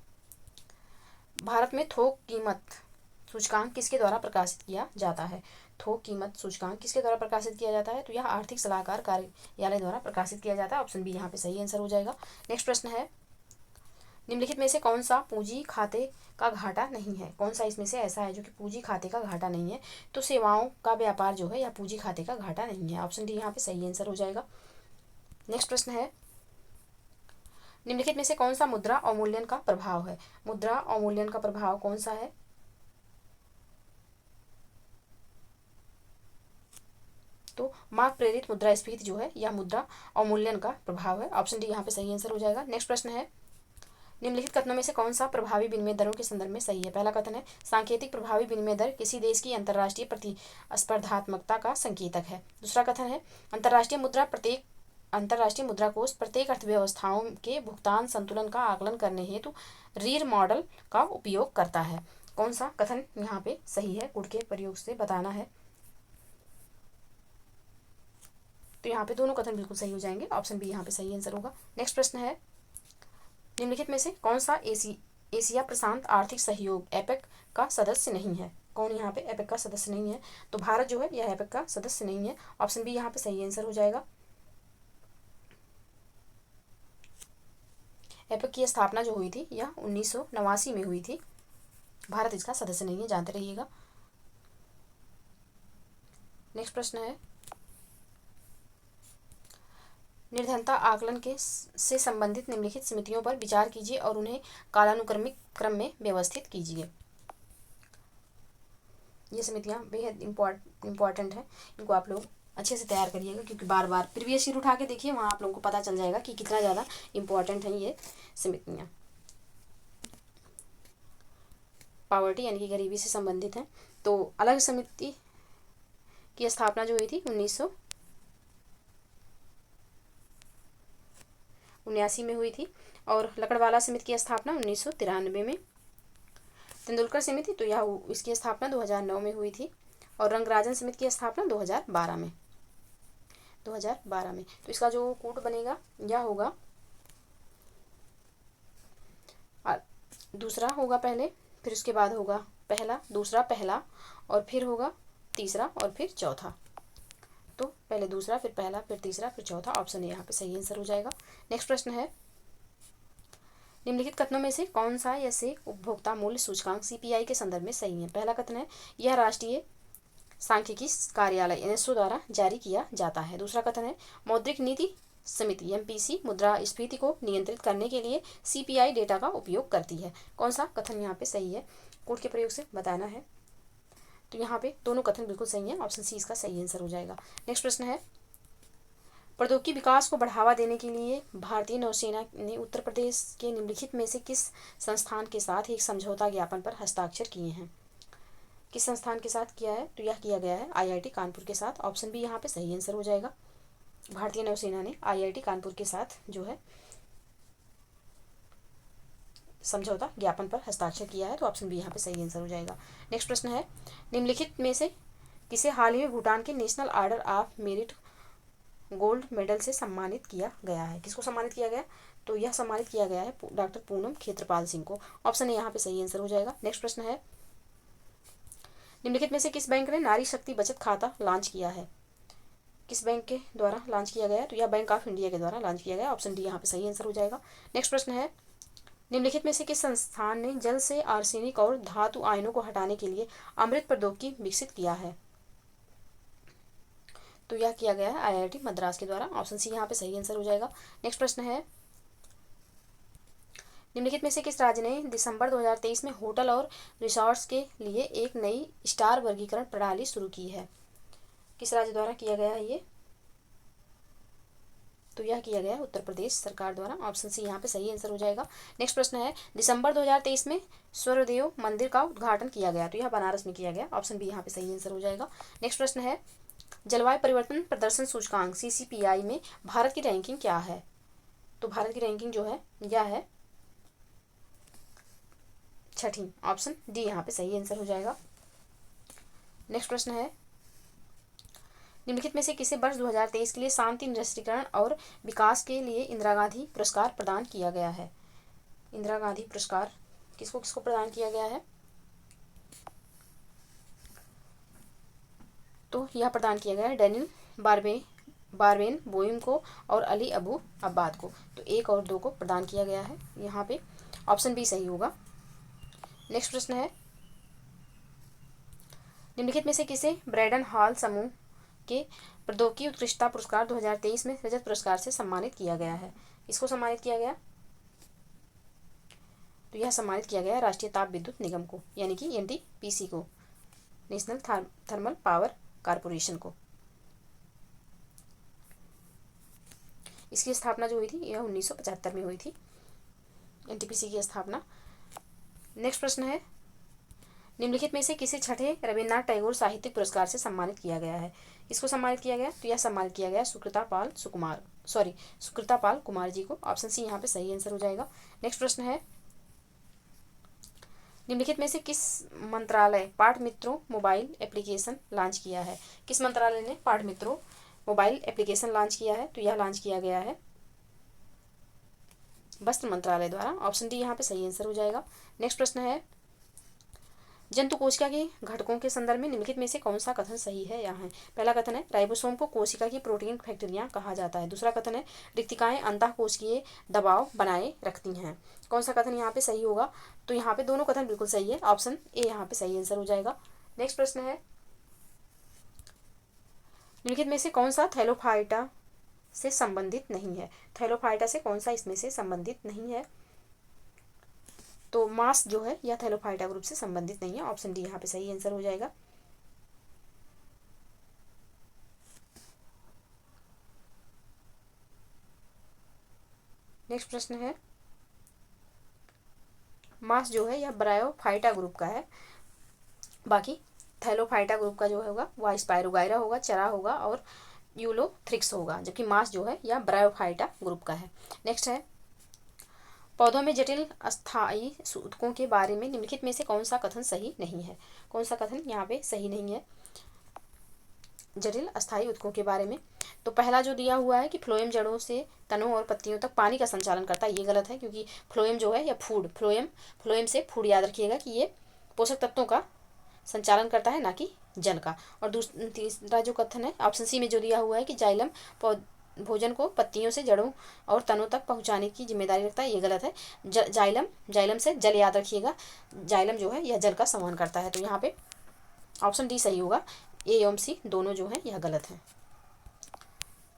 भारत में थोक कीमत सूचकांक किसके द्वारा प्रकाशित किया जाता है? थोक कीमत सूचकांक किसके द्वारा प्रकाशित किया जाता है? तो यह आर्थिक सलाहकार कार्यालय द्वारा प्रकाशित किया जाता है। ऑप्शन बी यहाँ पे सही आंसर हो जाएगा। नेक्स्ट प्रश्न है, निम्नलिखित में से कौन सा पूंजी खाते का घाटा नहीं है? कौन सा इसमें से ऐसा है जो कि पूंजी खाते का घाटा नहीं है? तो सेवाओं का व्यापार जो है यह पूंजी खाते का घाटा नहीं है। ऑप्शन डी यहाँ पे सही आंसर हो जाएगा। नेक्स्ट प्रश्न है, निम्नलिखित में से कौन सा मुद्रा अवमूल्यन का प्रभाव है? मुद्रा अवमूल्यन का प्रभाव कौन सा है? तो मार्क प्रेरित मुद्रास्फीति जो है यह मुद्रा अवमूल्यन का प्रभाव है। ऑप्शन डी यहाँ पे सही आंसर हो जाएगा। नेक्स्ट प्रश्न है, निम्नलिखित कथनों में से कौन सा प्रभावी विनिमय दरों के संदर्भ में सही है? पहला कथन है, सांकेतिक प्रभावी विनिमय दर किसी देश की अंतर्राष्ट्रीय प्रतिस्पर्धात्मकता का संकेतक है। दूसरा कथन है, अंतर्राष्ट्रीय मुद्रा कोष प्रत्येक अर्थव्यवस्थाओं के भुगतान संतुलन का आकलन करने हेतु रीर मॉडल का उपयोग करता है। कौन सा कथन यहाँ पे सही है? गुण के प्रयोग से बताना है। तो यहाँ पे दोनों कथन बिल्कुल सही हो जाएंगे। ऑप्शन बी यहाँ पे सही आंसर होगा। नेक्स्ट प्रश्न है, निम्नलिखित में से कौन सा एशिया प्रशांत आर्थिक सहयोग एपेक का सदस्य नहीं है? कौन यहाँ पे एपेक का सदस्य नहीं है? तो भारत जो है यह एपेक का सदस्य नहीं है। ऑप्शन बी यहाँ पे सही आंसर हो जाएगा। एपेक की स्थापना जो हुई थी यह 1989 में हुई थी। भारत इसका सदस्य नहीं है, जानते रहिएगा। नेक्स्ट प्रश्न है, निर्धनता आकलन से संबंधित निम्नलिखित समितियों पर विचार कीजिए और उन्हें कालानुक्रमिक क्रम में व्यवस्थित कीजिए। ये समितियां बेहद इम्पॉर्टेंट है, इनको आप लोग अच्छे से तैयार करिएगा, क्योंकि बार बार प्रीवियस ईयर उठा के देखिए, वहाँ आप लोगों को पता चल जाएगा कि कितना ज़्यादा इम्पॉर्टेंट है ये समितियाँ। पॉवर्टी यानी कि गरीबी से संबंधित है। तो अलग समिति की स्थापना जो हुई थी 1979 में हुई थी, और लकड़वाला समिति की स्थापना 1993 में। तेंदुलकर समिति तो यह इसकी स्थापना 2009 में हुई थी, और रंगराजन समिति की स्थापना 2012 में। तो इसका जो कोड बनेगा यह होगा, दूसरा होगा पहले, फिर उसके बाद होगा पहला, दूसरा पहला, और फिर होगा तीसरा, और फिर चौथा। तो पहले दूसरा, फिर पहला, फिर तीसरा, फिर चौथा। ऑप्शन ए यहाँ पे सही आंसर हो जाएगा। नेक्स्ट प्रश्न है, निम्नलिखित कथनों में से कौन सा ऐसे उपभोक्ता मूल्य सूचकांक सीपीआई के संदर्भ में सही है? पहला कथन है, यह राष्ट्रीय सांख्यिकी कार्यालय एनएसओ द्वारा जारी किया जाता है। दूसरा कथन है, मौद्रिक नीति समिति एमपीसी मुद्रास्फीति को नियंत्रित करने के लिए सीपीआई डेटा का उपयोग करती है। कौन सा कथन यहाँ पे सही है? कोड के प्रयोग से बताना है। तो यहाँ पे दोनों कथन बिल्कुल सही है। ऑप्शन सी इसका सही आंसर हो जाएगा। नेक्स्ट प्रश्न है, प्रौद्योगिकी विकास को बढ़ावा देने के लिए भारतीय नौसेना ने उत्तर प्रदेश के निम्नलिखित में से किस संस्थान के साथ एक समझौता ज्ञापन पर हस्ताक्षर किए हैं? किस संस्थान के साथ किया है? तो यह किया गया है आईआईटी कानपुर के साथ। ऑप्शन बी यहाँ पे सही आंसर हो जाएगा। भारतीय नौसेना ने आईआईटी कानपुर के साथ जो है समझौता ज्ञापन पर हस्ताक्षर किया है। तो ऑप्शन बी यहाँ पे सही आंसर हो जाएगा। नेक्स्ट प्रश्न है, निम्नलिखित में से किसे हाल ही में भूटान के national order of merit gold medal से सम्मानित किया गया है? किसको सम्मानित किया गया? तो यह सम्मानित किया गया है डॉक्टर पूनम खेत्रपाल सिंह को। ऑप्शन ए यहाँ पे सही आंसर हो जाएगा। नेक्स्ट प्रश्न है, निम्नलिखित में से किस बैंक ने नारी शक्ति बचत खाता लॉन्च किया है? किस बैंक के द्वारा लॉन्च किया गया है? तो यह बैंक ऑफ इंडिया के द्वारा लॉन्च किया गया। ऑप्शन डी यहाँ पे सही आंसर हो जाएगा। नेक्स्ट प्रश्न है, निम्नलिखित में से किस संस्थान ने जल से आर्सेनिक और धातु आयनों को हटाने के लिए अमृत प्रौद्योगिकी विकसित किया है? तो यह किया गया है आईआईटी मद्रास के द्वारा। ऑप्शन सी यहाँ पे सही आंसर हो जाएगा। नेक्स्ट प्रश्न है, निम्नलिखित में से किस राज्य ने दिसंबर 2023 में होटल और रिसॉर्ट्स के लिए एक नई स्टार वर्गीकरण प्रणाली शुरू की है? किस राज्य द्वारा किया गया है ये? तो यह किया गया है उत्तर प्रदेश सरकार द्वारा। ऑप्शन सी यहाँ पे सही आंसर हो जाएगा। नेक्स्ट प्रश्न है, दिसंबर 2023 में स्वर्णदेव मंदिर का उद्घाटन किया गया, तो यह बनारस में किया गया। ऑप्शन बी यहाँ पे सही आंसर हो जाएगा। नेक्स्ट प्रश्न है, जलवायु परिवर्तन प्रदर्शन सूचकांक सीसीपीआई में भारत की रैंकिंग क्या है? तो भारत की रैंकिंग जो है यह है 6ठी। ऑप्शन डी यहाँ पे सही आंसर हो जाएगा। नेक्स्ट प्रश्न है, निम्नलिखित में से किसे वर्ष 2023 के लिए शांति, निरस्त्रीकरण और विकास के लिए इंदिरा गांधी पुरस्कार प्रदान किया गया है? इंदिरा गांधी पुरस्कार किसको किसको प्रदान किया गया है? तो यह प्रदान किया गया है डेनिल बारबेन बोइम को और अली अबू अब्बाद को। तो 1 और 2 को प्रदान किया गया है यहाँ पे। ऑप्शन बी सही होगा। नेक्स्ट प्रश्न है, निम्नलिखित में से किसे ब्रैडन हॉल समूह के प्रौद्योगिकी उत्कृष्टता पुरस्कार 2023 में रजत पुरस्कार से सम्मानित किया गया है? इसको सम्मानित किया गया? तो यह सम्मानित किया गया राष्ट्रीय ताप विद्युत निगम को, यानी कि एनटीपीसी को, नेशनल थर्मल पावर कारपोरेशन को। इसकी स्थापना जो हुई थी यह 1975 में हुई थी। एनटीपीसी की स्थापना। नेक्स्ट प्रश्न है, निम्नलिखित में से किसे छठे रविन्द्रनाथ टैगोर साहित्यिक पुरस्कार से सम्मानित किया गया है? इसको सम्मानित किया गया, तो यह सम्मानित किया गया सुकृता पाल कुमार जी को। ऑप्शन सी यहाँ पे सही आंसर हो जाएगा। नेक्स्ट प्रश्न है, निम्नलिखित में से किस मंत्रालय पाठ मित्रों मोबाइल एप्लीकेशन लॉन्च किया है? किस मंत्रालय ने पाठ मित्रों मोबाइल एप्लीकेशन लॉन्च किया है? तो यह लॉन्च किया गया है वस्त्र मंत्रालय द्वारा। ऑप्शन डी यहाँ पे सही आंसर हो जाएगा। नेक्स्ट प्रश्न है, जंतु कोशिका के घटकों के संदर्भ में निम्नलिखित में से कौन सा कथन सही है? यहाँ है पहला कथन है, राइबोसोम को कोशिका की प्रोटीन फैक्ट्रियाँ कहा जाता है। दूसरा कथन है, रिक्तिकाएं अंतःकोशिकीय दबाव बनाए रखती हैं। कौन सा कथन यहाँ पे सही होगा? तो यहाँ पे दोनों कथन बिल्कुल सही है। ऑप्शन ए यहाँ पे सही आंसर हो जाएगा। नेक्स्ट प्रश्न है, निम्नलिखित में से कौन सा थैलोफाइटा से संबंधित नहीं है? थैलोफाइटा से कौन सा इसमें से संबंधित नहीं है? तो मांस जो है यह थैलोफाइटा ग्रुप से संबंधित नहीं है। ऑप्शन डी यहाँ पे सही आंसर हो जाएगा। नेक्स्ट प्रश्न है, मांस जो है यह ब्रायोफाइटा ग्रुप का है, बाकी थैलोफाइटा ग्रुप का जो होगा वह स्पायरोगाइरा होगा, चरा होगा और यूलोथ्रिक्स होगा, जबकि मांस जो है यह ब्रायोफाइटा ग्रुप का है। नेक्स्ट है, पौधों में जटिल अस्थायी ऊतकों के बारे में निम्नलिखित में से कौन सा कथन सही नहीं है? कौन सा कथन यहाँ पे सही नहीं है जटिल अस्थायी ऊतकों के बारे में? तो पहला जो दिया हुआ है कि फ्लोएम जड़ों से तनों और पत्तियों तक पानी का संचालन करता है, ये गलत है, क्योंकि फ्लोएम जो है या फ्लोएम से फूड याद रखिएगा कि ये पोषक तत्वों का संचालन करता है, ना कि जल का। और तीसरा जो कथन है ऑप्शन सी में जो दिया हुआ है कि जाइलम भोजन को पत्तियों से जड़ों और तनों तक पहुंचाने की जिम्मेदारी रखता है, ये गलत है। जाइलम से जल याद रखिएगा, जाइलम जो है यह जल का संवहन करता है। तो यहाँ पे ऑप्शन डी सही होगा, ए एवं सी दोनों जो है यह गलत है।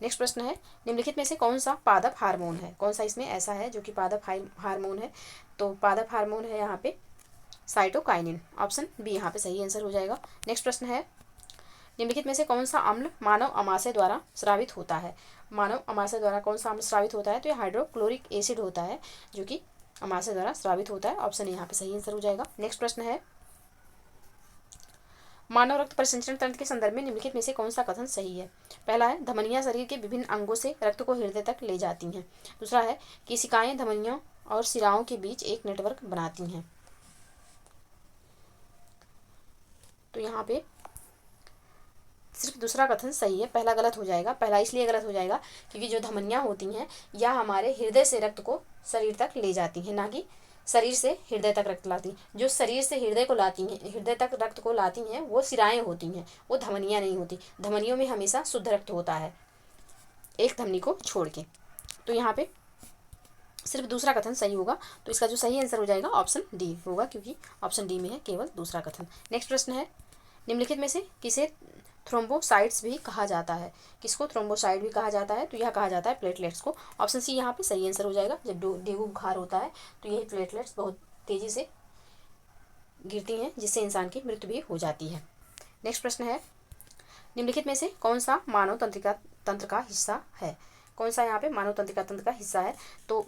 नेक्स्ट प्रश्न है, निम्नलिखित में से कौन सा पादप हार्मोन है? कौन सा इसमें ऐसा है जो कि पादप हार्मोन है? तो पादप हार्मोन है यहाँ पे साइटोकाइनिन। ऑप्शन बी यहाँ पे सही आंसर हो जाएगा। नेक्स्ट प्रश्न है, निम्नलिखित में से कौन सा अम्ल मानव अमाशय द्वारा स्रावित होता है? मानव अमाशय द्वारा कौन सा अम्ल स्रावित होता है? तो यह हाइड्रोक्लोरिक एसिड होता है जो कि अमाशय द्वारा स्रावित होता है। ऑप्शन यहाँ पे सही आंसर हो जाएगा। नेक्स्ट प्रश्न है, मानव रक्त परिसंचरण तंत्र के संदर्भ में निम्नलिखित में से कौन सा कथन सही है? पहला है, धमनियां शरीर के विभिन्न अंगों से रक्त को हृदय तक ले जाती हैं। दूसरा है, केशिकाएं धमनियों और सिराओं के बीच एक नेटवर्क बनाती हैं। तो यहाँ पे सिर्फ दूसरा कथन सही है, पहला गलत हो जाएगा। पहला इसलिए गलत हो जाएगा क्योंकि जो धमनियां होती हैं यह हमारे हृदय से रक्त को शरीर तक ले जाती हैं, ना कि शरीर से हृदय तक रक्त लाती हैं। जो शरीर से हृदय को लाती हैं, हृदय तक रक्त को लाती हैं, वो सिराएं होती हैं, वो धमनियां नहीं होती। धमनियों में हमेशा शुद्ध रक्त होता है, एक धमनी को छोड़ के। तो यहाँ पे सिर्फ दूसरा कथन सही होगा। तो इसका जो सही आंसर हो जाएगा ऑप्शन डी होगा, क्योंकि ऑप्शन डी में है केवल दूसरा कथन। नेक्स्ट प्रश्न है, निम्नलिखित में से किसे थ्रोम्बोसाइट्स भी कहा जाता है? किसको थ्रोम्बोसाइट भी कहा जाता है? तो यह कहा जाता है प्लेटलेट्स को। ऑप्शन सी यहाँ पे सही आंसर हो जाएगा। जब डेंगू बुखार होता है तो यही प्लेटलेट्स बहुत तेजी से गिरती हैं, जिससे इंसान की मृत्यु भी हो जाती है। नेक्स्ट प्रश्न है, निम्नलिखित में से कौन सा मानव तंत्रिका तंत्र का हिस्सा है? कौन सा यहाँ पे मानव तंत्रिका तंत्र का हिस्सा है? तो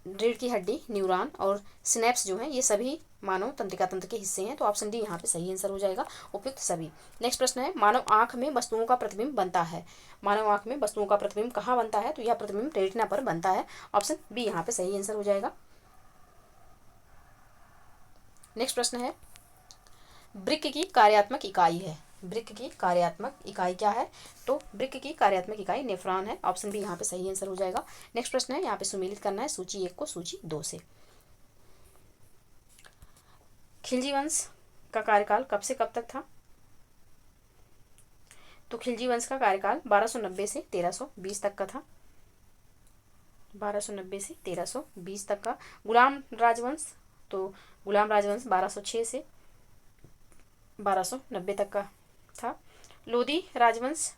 रीढ़ की हड्डी, न्यूरॉन और सिनेप्स जो हैं ये सभी मानव तंत्रिका तंत्र के हिस्से हैं। तो ऑप्शन डी यहाँ पे सही आंसर हो जाएगा, उपयुक्त सभी। नेक्स्ट प्रश्न है, मानव आंख में वस्तुओं का प्रतिबिंब बनता है। मानव आंख में वस्तुओं का प्रतिबिंब कहाँ बनता है? तो यह प्रतिबिंब रेटिना पर बनता है। ऑप्शन बी यहाँ पे सही आंसर हो जाएगा। नेक्स्ट प्रश्न है, वृक्क की कार्यात्मक इकाई है। वृक्क की कार्यात्मक इकाई क्या है? तो वृक्क की कार्यात्मक इकाई नेफ्रॉन है। ऑप्शन बी यहाँ पे सही आंसर हो जाएगा। नेक्स्ट प्रश्न है, यहाँ पे सुमेलित करना है सूची 1 को सूची 2 से। खिलजी वंश का कार्यकाल कब से कब तक था? तो खिलजी वंश का कार्यकाल 1290 से 1320 तक का था। 1290 से 1320 तक का। गुलाम राजवंश, तो गुलाम राजवंश 1206 से 1290 तक का था। लोधी राजवंश,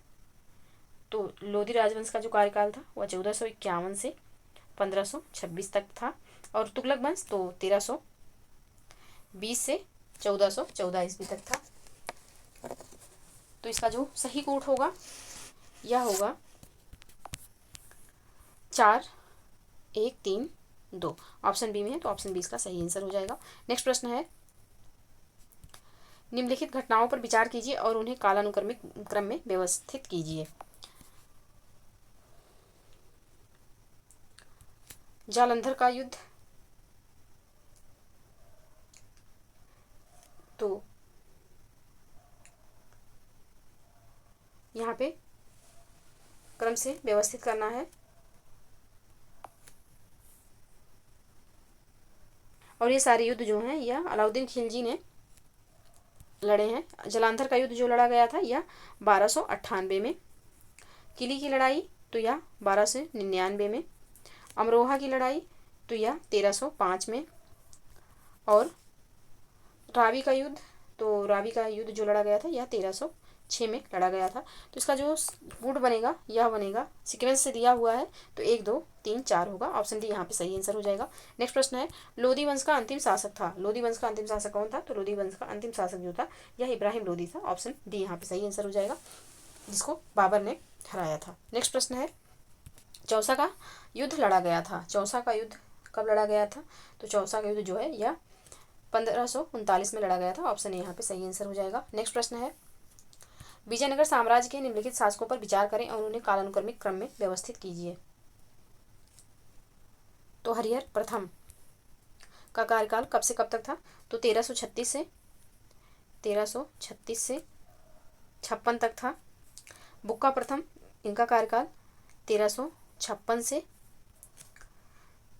तो लोधी राजवंश का जो कार्यकाल था वह 1451 से 1526 तक था। और तुगलक वंश तो 1320 से 1414 ईस्वी तक था। तो इसका जो सही कोट होगा यह होगा 4139 2। ऑप्शन बी में है तो ऑप्शन बी इसका सही आंसर हो जाएगा। नेक्स्ट प्रश्न है, निम्नलिखित घटनाओं पर विचार कीजिए और उन्हें कालानुक्रमिक क्रम में व्यवस्थित कीजिए। जालंधर का युद्ध, तो यहाँ पे क्रम से व्यवस्थित करना है। और ये सारे युद्ध जो हैं यह अलाउद्दीन खिलजी ने लड़े हैं। जालंधर का युद्ध जो लड़ा गया था यह 1298 में। किली की लड़ाई तो यह 1299 में। अमरोहा की लड़ाई तो यह 1305 में। और रावी का युद्ध, तो रावी का युद्ध जो लड़ा गया था यह 1306 में लड़ा गया था। तो इसका जो गुण बनेगा यह बनेगा, सीक्वेंस से दिया हुआ है तो 1 2 3 4 होगा। ऑप्शन डी यहाँ पे सही आंसर हो जाएगा। नेक्स्ट प्रश्न है, लोधी वंश का अंतिम शासक था। लोधी वंश का अंतिम शासक कौन था? तो लोधी वंश का अंतिम शासक जो था यह इब्राहिम लोधी था। ऑप्शन डी यहाँ पे सही आंसर हो जाएगा, जिसको बाबर ने हराया था। नेक्स्ट प्रश्न है, चौसा का युद्ध लड़ा गया था। चौसा का युद्ध कब लड़ा गया था? तो चौसा का युद्ध जो है यह 1539 में लड़ा गया था। ऑप्शन ए यहाँ पे सही आंसर हो जाएगा। नेक्स्ट प्रश्न है, विजयनगर साम्राज्य के निम्नलिखित शासकों पर विचार करें और उन्हें कालानुक्रमिक क्रम में व्यवस्थित कीजिए। तो हरिहर प्रथम का कार्यकाल कब से कब तक था? तो 1336 से 56 तक था। बुक्का प्रथम, इनका कार्यकाल 1356 से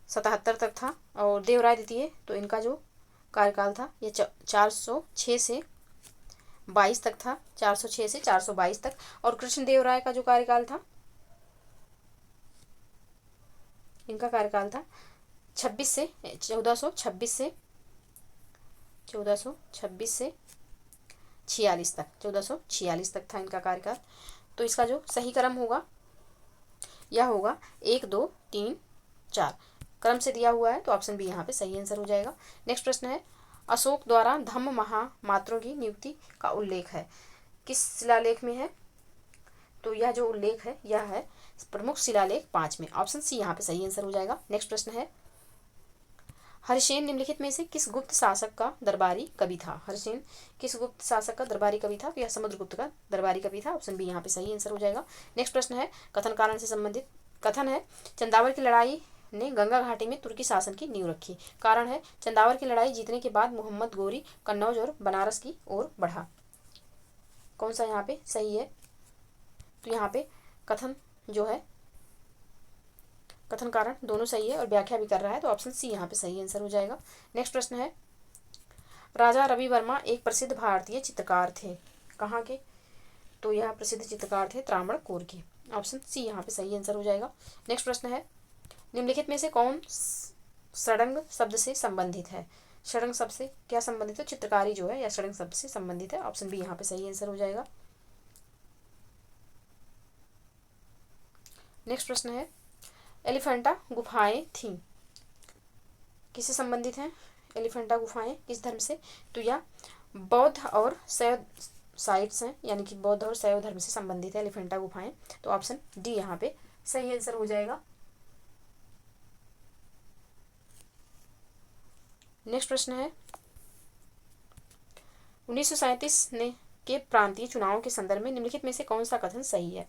77 तक था। और देवराय द्वितीय, तो इनका जो कार्यकाल था ये 406 से 22 तक था। 406 से 422 तक। और कृष्णदेव राय का जो कार्यकाल था, इनका कार्यकाल था 1426 से 46 तक। 1446 तक था इनका कार्यकाल। तो इसका जो सही क्रम होगा यह होगा 1 2 3 4 क्रम से दिया हुआ है। तो ऑप्शन बी यहाँ पे सही आंसर हो जाएगा। नेक्स्ट प्रश्न है, अशोक द्वारा धम्म महामात्रों की नियुक्ति का उल्लेख है, किस शिलालेख में है? तो यह जो उल्लेख है यह है प्रमुख शिलालेख 5 में। ऑप्शन सी यहाँ पे सही आंसर हो जाएगा। नेक्स्ट प्रश्न है, हरिसेन निम्नलिखित में से किस गुप्त शासक का दरबारी कवि था? हरिसेन किस गुप्त शासक का दरबारी कवि था? यह समुद्रगुप्त का दरबारी कवि था। ऑप्शन बी यहाँ पे सही आंसर हो जाएगा। नेक्स्ट प्रश्न है, कथन कारण से संबंधित कथन है, चंदावर की लड़ाई ने गंगा घाटी में तुर्की शासन की नींव रखी। कारण है, चंदावर की लड़ाई जीतने के बाद मोहम्मद गोरी कन्नौज और बनारस की ओर बढ़ा। कौन सा यहाँ पे सही है? तो यहाँ पे कथन जो है, कथन कारण दोनों सही है और व्याख्या भी कर रहा है। तो ऑप्शन सी यहाँ पे सही आंसर हो जाएगा। नेक्स्ट प्रश्न है, राजा रवि वर्मा एक प्रसिद्ध भारतीय चित्रकार थे। कहाँ के? तो यह प्रसिद्ध चित्रकार थे त्रावणकोर के। ऑप्शन सी यहाँ पे सही आंसर हो जाएगा। नेक्स्ट प्रश्न है, निम्नलिखित में से कौन षडंग शब्द से संबंधित है? षडंग शब्द से क्या संबंधित है? चित्रकारी जो है यह षडंग शब्द से संबंधित है। ऑप्शन बी यहाँ पे सही आंसर हो जाएगा। नेक्स्ट प्रश्न है, एलिफेंटा गुफाएं थीं, किससे संबंधित हैं? एलिफेंटा गुफाएं किस धर्म से? तो यह बौद्ध और शैव साइट्स हैं, यानी कि बौद्ध और शैव धर्म से संबंधित है एलिफेंटा गुफाएं। तो ऑप्शन डी यहाँ पे सही आंसर हो जाएगा। नेक्स्ट प्रश्न है, 1937 ने के प्रांतीय चुनावों के संदर्भ में निम्नलिखित में से कौन सा कथन सही है?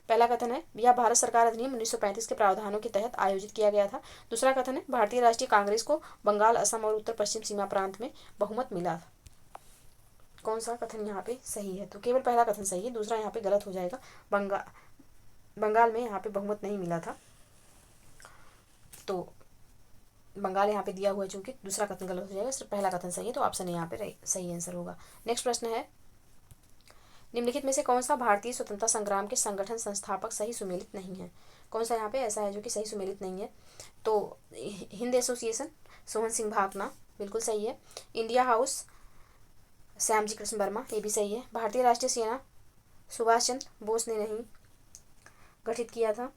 पहला कथन है, यह भारत सरकार अधिनियम 1935 के प्रावधानों के तहत आयोजित किया गया था। दूसरा कथन है, भारतीय राष्ट्रीय कांग्रेस को बंगाल, असम और उत्तर पश्चिम सीमा प्रांत में बहुमत मिला। कौन सा कथन यहाँ पे सही है? तो केवल पहला कथन सही है, दूसरा यहाँ पे गलत हो जाएगा। बंगाल में यहाँ पे बहुमत नहीं मिला था, तो बंगाल यहाँ पे दिया हुआ है चूंकि, दूसरा कथन गलत हो जाएगा, सिर्फ पहला कथन सही है। तो ऑप्शन यहाँ पे सही आंसर होगा। नेक्स्ट प्रश्न है, निम्नलिखित में से कौन सा भारतीय स्वतंत्रता संग्राम के संगठन संस्थापक सही सुमेलित नहीं है? कौन सा यहाँ पे ऐसा है जो कि सही सुमेलित नहीं है? तो हिंद एसोसिएशन सोहन सिंह भाकना बिल्कुल सही है। इंडिया हाउस श्यामजी कृष्ण वर्मा ये भी सही है। भारतीय राष्ट्रीय सेना सुभाष चंद्र बोस ने नहीं गठित किया था,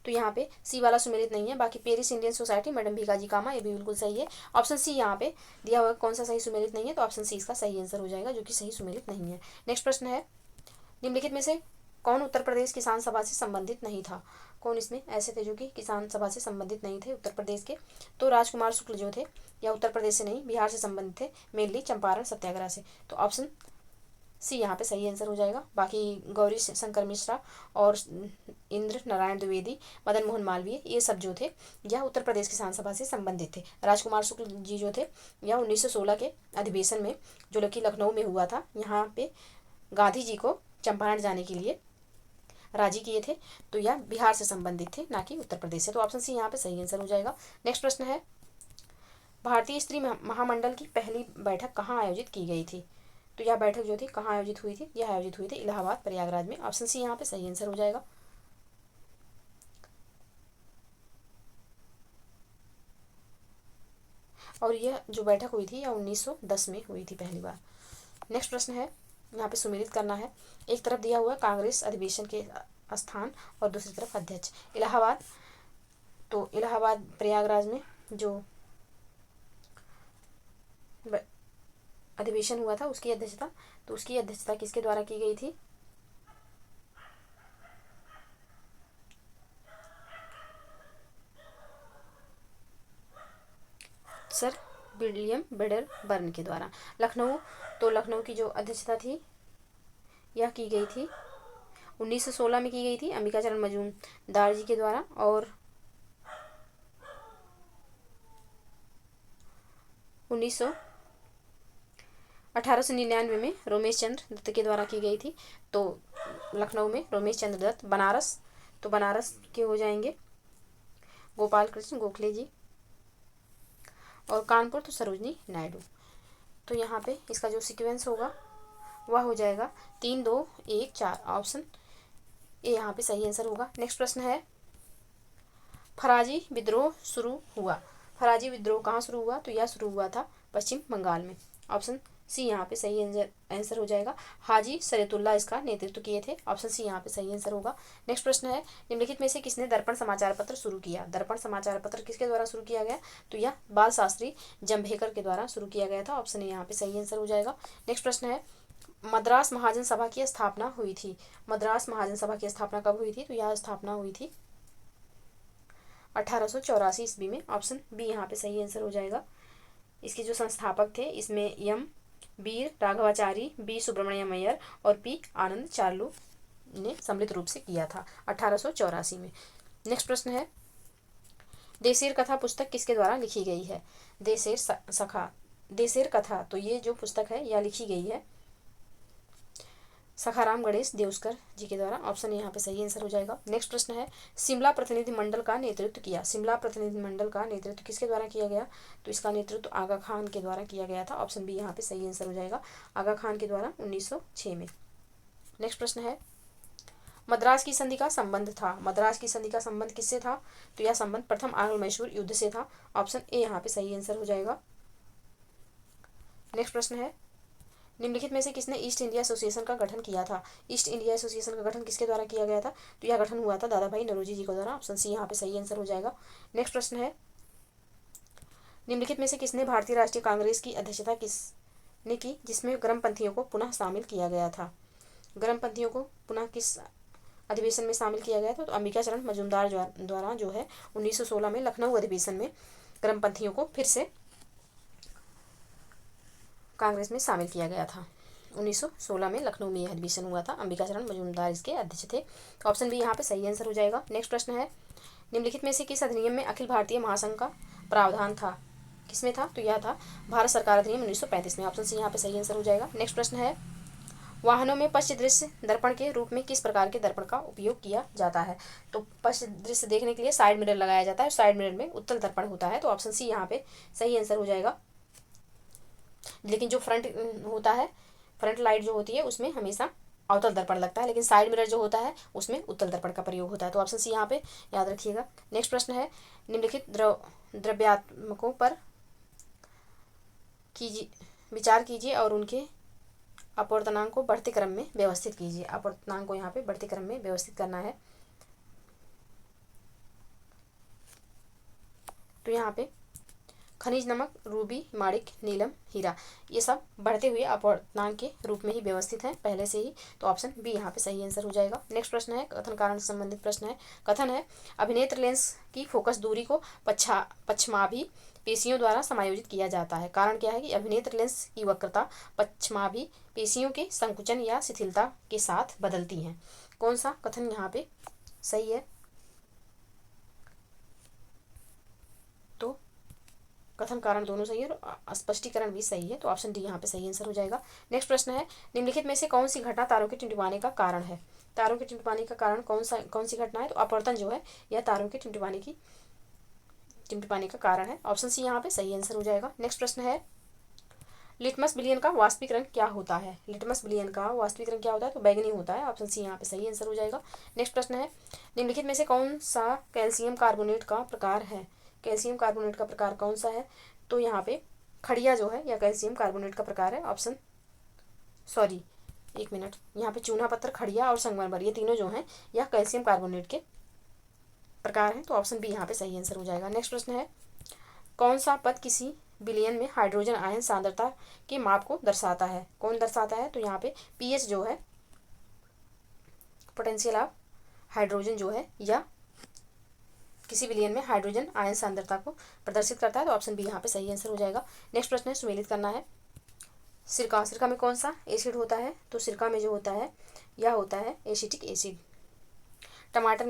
तो यहाँ पे सी वाला सुमेलित नहीं है। बाकी Paris Indian society madam Bhikaji Cama ये भी बिल्कुल सही है। ऑप्शन सी यहाँ पे दिया हुआ कौन सा सही सुमेलित नहीं है? तो ऑप्शन सी इसका सही आंसर हो जाएगा, जो कि सही सुमेलित नहीं है। नेक्स्ट प्रश्न है, निम्नलिखित में से कौन उत्तर प्रदेश किसान सभा से संबंधित नहीं था? कौन इसमें ऐसे थे जो कि किसान सभा से संबंधित नहीं थे उत्तर प्रदेश के? तो राजकुमार शुक्ल जो थे या उत्तर प्रदेश से नहीं, बिहार से संबंधित थे, मेनली चंपारण सत्याग्रह से। तो ऑप्शन सी यहाँ पे सही आंसर हो जाएगा। बाकी गौरी शंकर मिश्रा और इंद्र नारायण द्विवेदी, मदन मोहन मालवीय, ये सब जो थे यह उत्तर प्रदेश किसान सभा से संबंधित थे। राजकुमार शुक्ल जी जो थे यह 1916 के अधिवेशन में जो कि लखनऊ में हुआ था, यहाँ पे गांधी जी को चंपारण जाने के लिए राजी किए थे। तो यह बिहार से संबंधित थे, ना कि उत्तर प्रदेश से। तो ऑप्शन सी यहाँ पे सही आंसर हो जाएगा। नेक्स्ट प्रश्न है, भारतीय स्त्री महामंडल की पहली बैठक कहाँ आयोजित की गई थी? तो यह बैठक जो थी कहाँ आयोजित हुई थी? यह आयोजित हुई थी इलाहाबाद प्रयागराज में। ऑप्शन सी यहाँ पे सही आंसर हो जाएगा। और यह जो बैठक हुई थी यह 1910 में हुई थी पहली बार। नेक्स्ट प्रश्न है, यहाँ पे सुमेलित करना है। एक तरफ दिया हुआ कांग्रेस अधिवेशन के स्थान और दूसरी तरफ अध्यक्ष। इलाहाबाद, तो इलाहाबाद प्रयागराज में जो अधिवेशन हुआ था उसकी अध्यक्षता, तो उसकी अध्यक्षता किसके द्वारा की गई थी? सर विलियम बेडर बर्न के द्वारा। लखनऊ, तो लखनऊ की जो अध्यक्षता थी यह की गई थी 1916 में की गई थी अंबिका चरण मजूमदार जी के द्वारा। और 1899 में रोमेश चंद्र दत्त के द्वारा की गई थी। तो लखनऊ में रोमेश चंद्र दत्त। बनारस, तो बनारस के हो जाएंगे गोपाल कृष्ण गोखले जी। और कानपुर तो सरोजनी नायडू। तो यहाँ पे इसका जो सीक्वेंस होगा वह हो जाएगा 3 2 1 4। ऑप्शन ए यहाँ पे सही आंसर होगा। नेक्स्ट प्रश्न है, फराजी विद्रोह शुरू हुआ। फराजी विद्रोह कहाँ शुरू हुआ? तो यह शुरू हुआ था पश्चिम बंगाल में। ऑप्शन सी यहाँ पे सही आंसर हो जाएगा। हाजी सरेतुल्ला इसका नेतृत्व किए थे। ऑप्शन सी यहाँ पे सही आंसर होगा। नेक्स्ट प्रश्न है, निम्नलिखित में से किसने दर्पण समाचार पत्र शुरू किया? दर्पण समाचार पत्र किसके द्वारा शुरू किया गया? तो यह बाल शास्त्री जम्भेकर के द्वारा शुरू किया गया था। ऑप्शन ए यहाँ पे सही आंसर हो जाएगा। नेक्स्ट प्रश्न है, मद्रास महाजन सभा की स्थापना हुई थी। मद्रास महाजन सभा की स्थापना कब हुई थी? तो यह स्थापना हुई थी 1884 ईस्वी में। ऑप्शन बी यहाँ पे सही आंसर हो जाएगा। इसके जो संस्थापक थे इसमें एम वीर राघवाचारी, बी सुब्रमण्यम अय्यर और पी आनंद चार्लू ने सम्मिलित रूप से किया था 1884 में। नेक्स्ट प्रश्न है, देसेर कथा पुस्तक किसके द्वारा लिखी गई है? देसेर सखा, देसेर कथा, तो ये जो पुस्तक है यह लिखी गई है सखाराम गणेश देउस्कर जी के द्वारा। ऑप्शन यहाँ पे सही आंसर हो जाएगा। नेक्स्ट प्रश्न है, शिमला प्रतिनिधि मंडल का नेतृत्व किया। शिमला प्रतिनिधि मंडल का नेतृत्व किसके द्वारा किया गया? तो इसका नेतृत्व आगा खान के द्वारा किया गया था। ऑप्शन बी यहाँ पे सही आंसर हो जाएगा, आगा खान के द्वारा 1906 में। नेक्स्ट प्रश्न है, मद्रास की संधि का संबंध था। मद्रास की संधि का संबंध किससे था? तो यह संबंध प्रथम आंग्ल मैसूर युद्ध से था। ऑप्शन ए यहाँ पे सही आंसर हो जाएगा। नेक्स्ट प्रश्न है, निम्नलिखित में से किसने ईस्ट इंडिया एसोसिएशन का गठन किया था? ईस्ट इंडिया एसोसिएशन का गठन किसके द्वारा किया गया था? तो यह गठन हुआ था दादा भाई नौरोजी जी के द्वारा। ऑप्शन सी यहाँ पे सही आंसर हो जाएगा। नेक्स्ट प्रश्न है, निम्नलिखित में से किसने भारतीय राष्ट्रीय कांग्रेस की अध्यक्षता किसने की जिसमें गर्मपंथियों को पुनः शामिल किया गया था? गर्मपंथियों को पुनः किस अधिवेशन में शामिल किया गया था? तो अंबिका चरण मजूमदार द्वारा जो है 1916 में लखनऊ अधिवेशन में गर्मपंथियों को फिर से कांग्रेस में शामिल किया गया था। 1916 में लखनऊ में यह अधिवेशन हुआ था। अंबिका चरण मजूमदार इसके अध्यक्ष थे। ऑप्शन बी यहाँ पे सही आंसर हो जाएगा। नेक्स्ट प्रश्न है, निम्नलिखित में से किस अधिनियम में अखिल भारतीय महासंघ का प्रावधान था? किसमें था? तो यह था भारत सरकार अधिनियम 1935 में। ऑप्शन सी यहाँ पे सही आंसर हो जाएगा। नेक्स्ट प्रश्न है, वाहनों में पश्च दृश्य दर्पण के रूप में किस प्रकार के दर्पण का उपयोग किया जाता है? तो पश्च दृश्य देखने के लिए साइड मिरर लगाया जाता है। साइड मिरर में उत्तल दर्पण होता है। तो ऑप्शन सी यहाँ पे सही आंसर हो जाएगा। लेकिन जो फ्रंट होता है, फ्रंट लाइट जो होती है उसमें हमेशा अवतल दर्पण लगता है, लेकिन साइड मिरर जो होता है उसमें उत्तल दर्पण का प्रयोग होता है। तो ऑप्शन सी यहाँ पे याद रखिएगा। नेक्स्ट प्रश्न है, निम्नलिखित द्रव्यात्मकों पर विचार कीजिए और उनके अपवर्तनांक को बढ़ते क्रम में व्यवस्थित कीजिए। अपवर्तनांक को यहाँ पे बढ़ते क्रम में व्यवस्थित करना है। तो यहाँ पे खनिज नमक, रूबी, माणिक, नीलम, हीरा, ये सब बढ़ते हुए अपवर्तनांक के रूप में ही व्यवस्थित हैं पहले से ही। तो ऑप्शन बी यहाँ पे सही आंसर हो जाएगा। नेक्स्ट प्रश्न है, कथन कारण से संबंधित प्रश्न है। कथन है, अभिनेत्र लेंस की फोकस दूरी को पश्चमाभि पेशियों द्वारा समायोजित किया जाता है। कारण क्या है कि अभिनेत्र लेंस की वक्रता पश्चमाभि पेशियों के संकुचन या शिथिलता के साथ बदलती हैं। कौन सा कथन यहाँ पे सही है? तो कथन कारण दोनों सही है और स्पष्टीकरण भी सही है। तो ऑप्शन डी यहाँ पे सही आंसर हो जाएगा। नेक्स्ट प्रश्न है, निम्नलिखित में से कौन सी घटना तारों के टिमटिमाने का कारण है? तारों के टिमटिमाने का कारण कौन सी घटना है? तो अपवर्तन जो है यह तारों के टिमटिमाने का कारण है। ऑप्शन सी यहाँ पे सही आंसर हो जाएगा। नेक्स्ट प्रश्न है, लिटमस विलयन का वास्तविक रंग क्या होता है? लिटमस विलयन का वास्तविक रंग क्या होता है? तो बैंगनी होता है। ऑप्शन सी यहाँ पे सही आंसर हो जाएगा। नेक्स्ट प्रश्न है, निम्नलिखित में से कौन सा कैल्शियम कार्बोनेट का प्रकार है? कैल्शियम कार्बोनेट का प्रकार कौन सा है? तो यहाँ पे खड़िया जो है यह कैल्शियम कार्बोनेट का प्रकार है। ऑप्शन सॉरी एक मिनट, यहाँ पे चूना पत्थर, खड़िया और संगमरमर ये तीनों जो हैं यह कैल्शियम कार्बोनेट के प्रकार हैं। तो ऑप्शन बी यहाँ पे सही आंसर हो जाएगा। नेक्स्ट प्रश्न है, कौन सा पद किसी विलयन में हाइड्रोजन आयन सांद्रता के माप को दर्शाता है? कौन दर्शाता है? तो यहाँ पे पीएच जो है, पोटेंशियल ऑफ हाइड्रोजन जो है, या किसी विलयन में हाइड्रोजन आयन सांद्रता को प्रदर्शित करता है। तो ऑप्शन बी यहाँ पे सही आंसर हो जाएगा। नेक्स्ट प्रश्न है, सुमेलित करना है। सिरका, सिरका में कौन सा एसिड होता है? तो सिरका में जो होता है यह होता है एसिटिक एसिड। टमाटर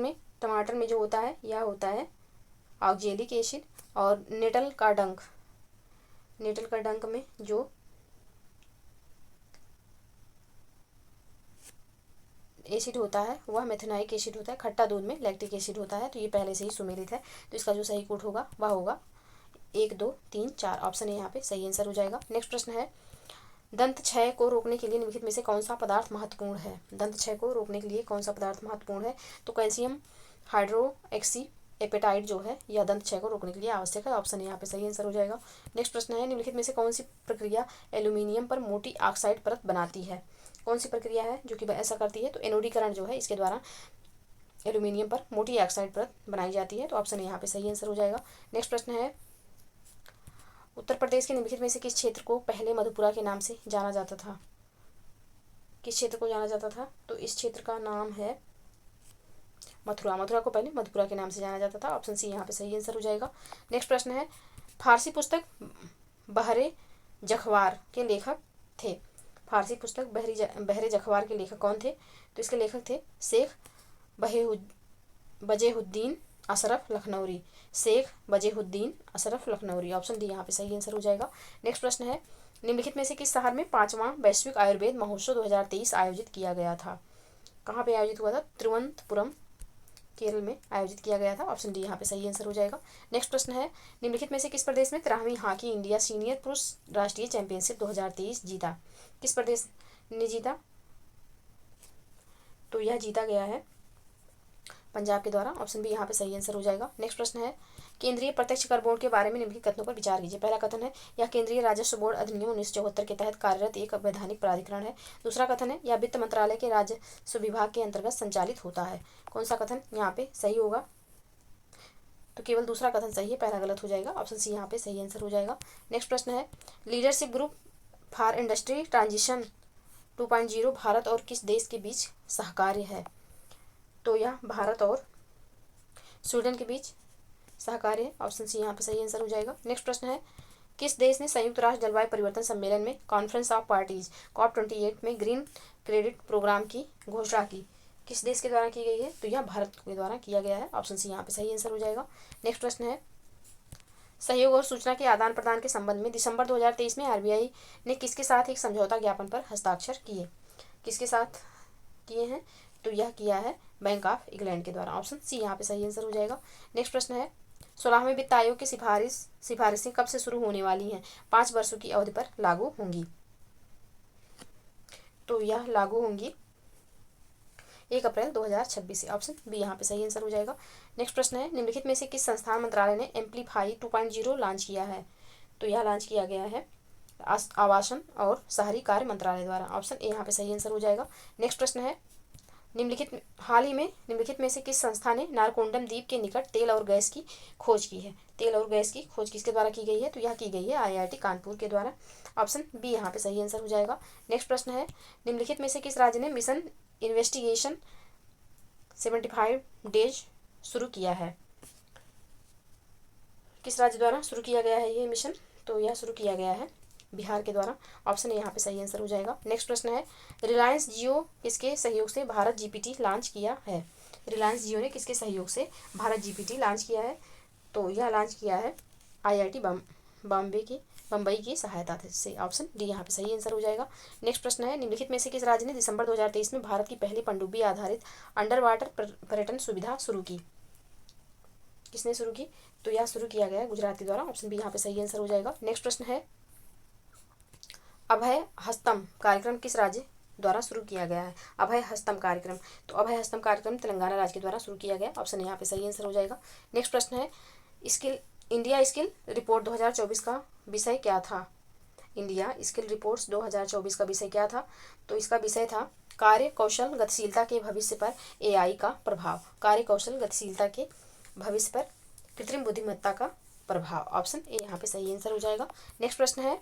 में जो होता है यह होता है ऑक्जेलिक एसिड। और नेटल का डंक में जो एसिड होता है वह मेथेनोइक एसिड होता है। खट्टा दूध में लैक्टिक एसिड होता है। तो ये पहले से ही सुमेलित है। तो इसका जो सही कोड होगा वह होगा 1, 2, 3, 4। ऑप्शन है यहाँ पे सही आंसर हो जाएगा। नेक्स्ट प्रश्न है, दंत क्षय को रोकने के लिए निम्नलिखित में से कौन सा पदार्थ महत्वपूर्ण है? दंत क्षय को रोकने के लिए कौन सा पदार्थ महत्वपूर्ण है? तो कैल्शियम हाइड्रोक्सी एपेटाइट जो है यह दंत क्षय को रोकने के लिए आवश्यक है। ऑप्शन यहाँ पे सही आंसर हो जाएगा। नेक्स्ट प्रश्न है, निम्नलिखित में से कौन सी प्रक्रिया एल्यूमिनियम पर मोटी ऑक्साइड परत बनाती है? कौन सी प्रक्रिया है जो कि ऐसा करती है? तो एनोडीकरण जो है इसके द्वारा एल्यूमिनियम पर मोटी ऑक्साइड परत बनाई जाती है। तो ऑप्शन यहाँ पे सही आंसर हो जाएगा। नेक्स्ट प्रश्न है, उत्तर प्रदेश के निम्नलिखित में से किस क्षेत्र को पहले मधुपुरा के नाम से जाना जाता था? किस क्षेत्र को जाना जाता था? तो इस क्षेत्र का नाम है मथुरा। मथुरा को पहले मधुपुरा के नाम से जाना जाता था। ऑप्शन सी यहाँ पे सही आंसर हो जाएगा। नेक्स्ट प्रश्न है, फारसी पुस्तक बहरे जखवार के लेखक थे? फारसी पुस्तक बहरे जखवार के लेखक कौन थे? तो इसके लेखक थे शेख बजेहुद्दीन अशरफ लखनौरी। शेख बजेहुद्दीन अशरफ लखनौरी। ऑप्शन डी यहाँ पे सही आंसर हो जाएगा। नेक्स्ट प्रश्न है, निम्नलिखित में से किस शहर में 5वां वैश्विक आयुर्वेद महोत्सव 2023 आयोजित किया गया था? कहाँ पे आयोजित हुआ था? तिरुवनंतपुरम केरल में आयोजित किया गया था। ऑप्शन डी यहाँ पे सही आंसर हो जाएगा। नेक्स्ट प्रश्न है, निम्नलिखित में से किस प्रदेश में 13वीं हॉकी इंडिया सीनियर पुरुष राष्ट्रीय चैंपियनशिप 2023 जीता? किस प्रदेश ने जीता? तो यह जीता गया है पंजाब के द्वारा। ऑप्शन बी यहाँ पे सही आंसर हो जाएगा। नेक्स्ट प्रश्न है, केंद्रीय प्रत्यक्ष कर बोर्ड के बारे में निम्नलिखित कथनों पर विचार कीजिए। पहला कथन है, यह केंद्रीय राजस्व बोर्ड अधिनियम 1974 के तहत कार्यरत एक वैधानिक प्राधिकरण है। दूसरा कथन है, यह वित्त मंत्रालय के राजस्व विभाग के अंतर्गत संचालित होता है। कौन सा कथन यहाँ पे सही होगा? तो केवल दूसरा कथन सही है, पहला गलत हो जाएगा। ऑप्शन सी यहाँ पे सही आंसर हो जाएगा। नेक्स्ट प्रश्न है, leadership group for industry transition 2.0 Bharat और किस देश के बीच सहकार्य है? तो यह भारत और स्वीडन के बीच सहकार्य है। ऑप्शन सी यहाँ पे सही आंसर हो जाएगा। नेक्स्ट प्रश्न है, किस देश ने संयुक्त राष्ट्र जलवायु परिवर्तन सम्मेलन में कॉन्फ्रेंस ऑफ पार्टीज COP28 में ग्रीन क्रेडिट प्रोग्राम की घोषणा की? किस देश के द्वारा की गई है? तो यह भारत के द्वारा किया गया है। ऑप्शन सी यहाँ पे सही आंसर हो जाएगा। नेक्स्ट प्रश्न है, सहयोग और सूचना के आदान प्रदान के संबंध में दिसंबर 2023 में RBI ने किसके साथ एक समझौता ज्ञापन पर हस्ताक्षर किए? किसके साथ किए हैं? तो यह किया है बैंक ऑफ इंग्लैंड के द्वारा। ऑप्शन सी यहाँ पे सही आंसर हो जाएगा। नेक्स्ट प्रश्न है, 16वें वित्त आयोग की सिफारिशें कब से शुरू होने वाली हैं? 5 वर्षों की अवधि पर लागू होंगी। तो यह लागू होंगी 1 अप्रैल 2026 से। ऑप्शन बी यहाँ पे सही आंसर हो जाएगा। नेक्स्ट प्रश्न है, निम्नलिखित में से किस संस्थान मंत्रालय ने एम्पलीफाई 2.0 लॉन्च किया है? तो यह लॉन्च किया गया है आवासन और शहरी कार्य मंत्रालय द्वारा। ऑप्शन ए यहाँ पे सही आंसर हो जाएगा। नेक्स्ट प्रश्न है, हाल ही में निम्नलिखित में से किस संस्था ने नारकोंडम द्वीप के निकट तेल और गैस की खोज की है? तेल और गैस की खोज किसके द्वारा की गई है? तो यह की गई है IIT कानपुर के द्वारा। ऑप्शन बी यहाँ पे सही आंसर हो जाएगा। नेक्स्ट प्रश्न है, निम्नलिखित में से किस राज्य ने मिशन इन्वेस्टिगेशन 75 डेज शुरू किया है? किस राज्य द्वारा शुरू किया गया है ये मिशन? तो यह शुरू किया गया है बिहार के द्वारा। ऑप्शन यहाँ पे सही आंसर हो जाएगा। नेक्स्ट प्रश्न है, रिलायंस जियो किसके सहयोग से भारत GPT लॉन्च किया है? रिलायंस जियो ने किसके सहयोग से भारत GPT लॉन्च किया है? तो यह लॉन्च किया है IIT बम्बई की सहायता से। ऑप्शन डी यहाँ पे सही आंसर हो जाएगा। नेक्स्ट प्रश्न है, निम्नलिखित में से किस राज्य ने दिसंबर 2023 में भारत की पहली पनडुब्बी आधारित अंडर वाटर पर्यटन सुविधा शुरू की? किसने शुरू की? तो यह शुरू किया गया गुजरात के द्वारा। ऑप्शन बी यहाँ पे सही आंसर हो जाएगा। नेक्स्ट प्रश्न है, अभय हस्तम कार्यक्रम किस राज्य द्वारा शुरू किया गया है? अभय हस्तम कार्यक्रम, तो अभय हस्तम कार्यक्रम तेलंगाना राज्य के द्वारा शुरू किया गया। ऑप्शन यहाँ पे सही आंसर हो जाएगा। नेक्स्ट प्रश्न है, इंडिया स्किल रिपोर्ट 2024 का विषय क्या था? इंडिया स्किल रिपोर्ट्स 2024 का विषय क्या था? तो इसका विषय था कार्य कौशल गतिशीलता के भविष्य पर AI का प्रभाव। कार्य कौशल गतिशीलता के भविष्य पर कृत्रिम बुद्धिमत्ता का प्रभाव। ऑप्शन ए यहाँ पे सही आंसर हो जाएगा। नेक्स्ट प्रश्न है,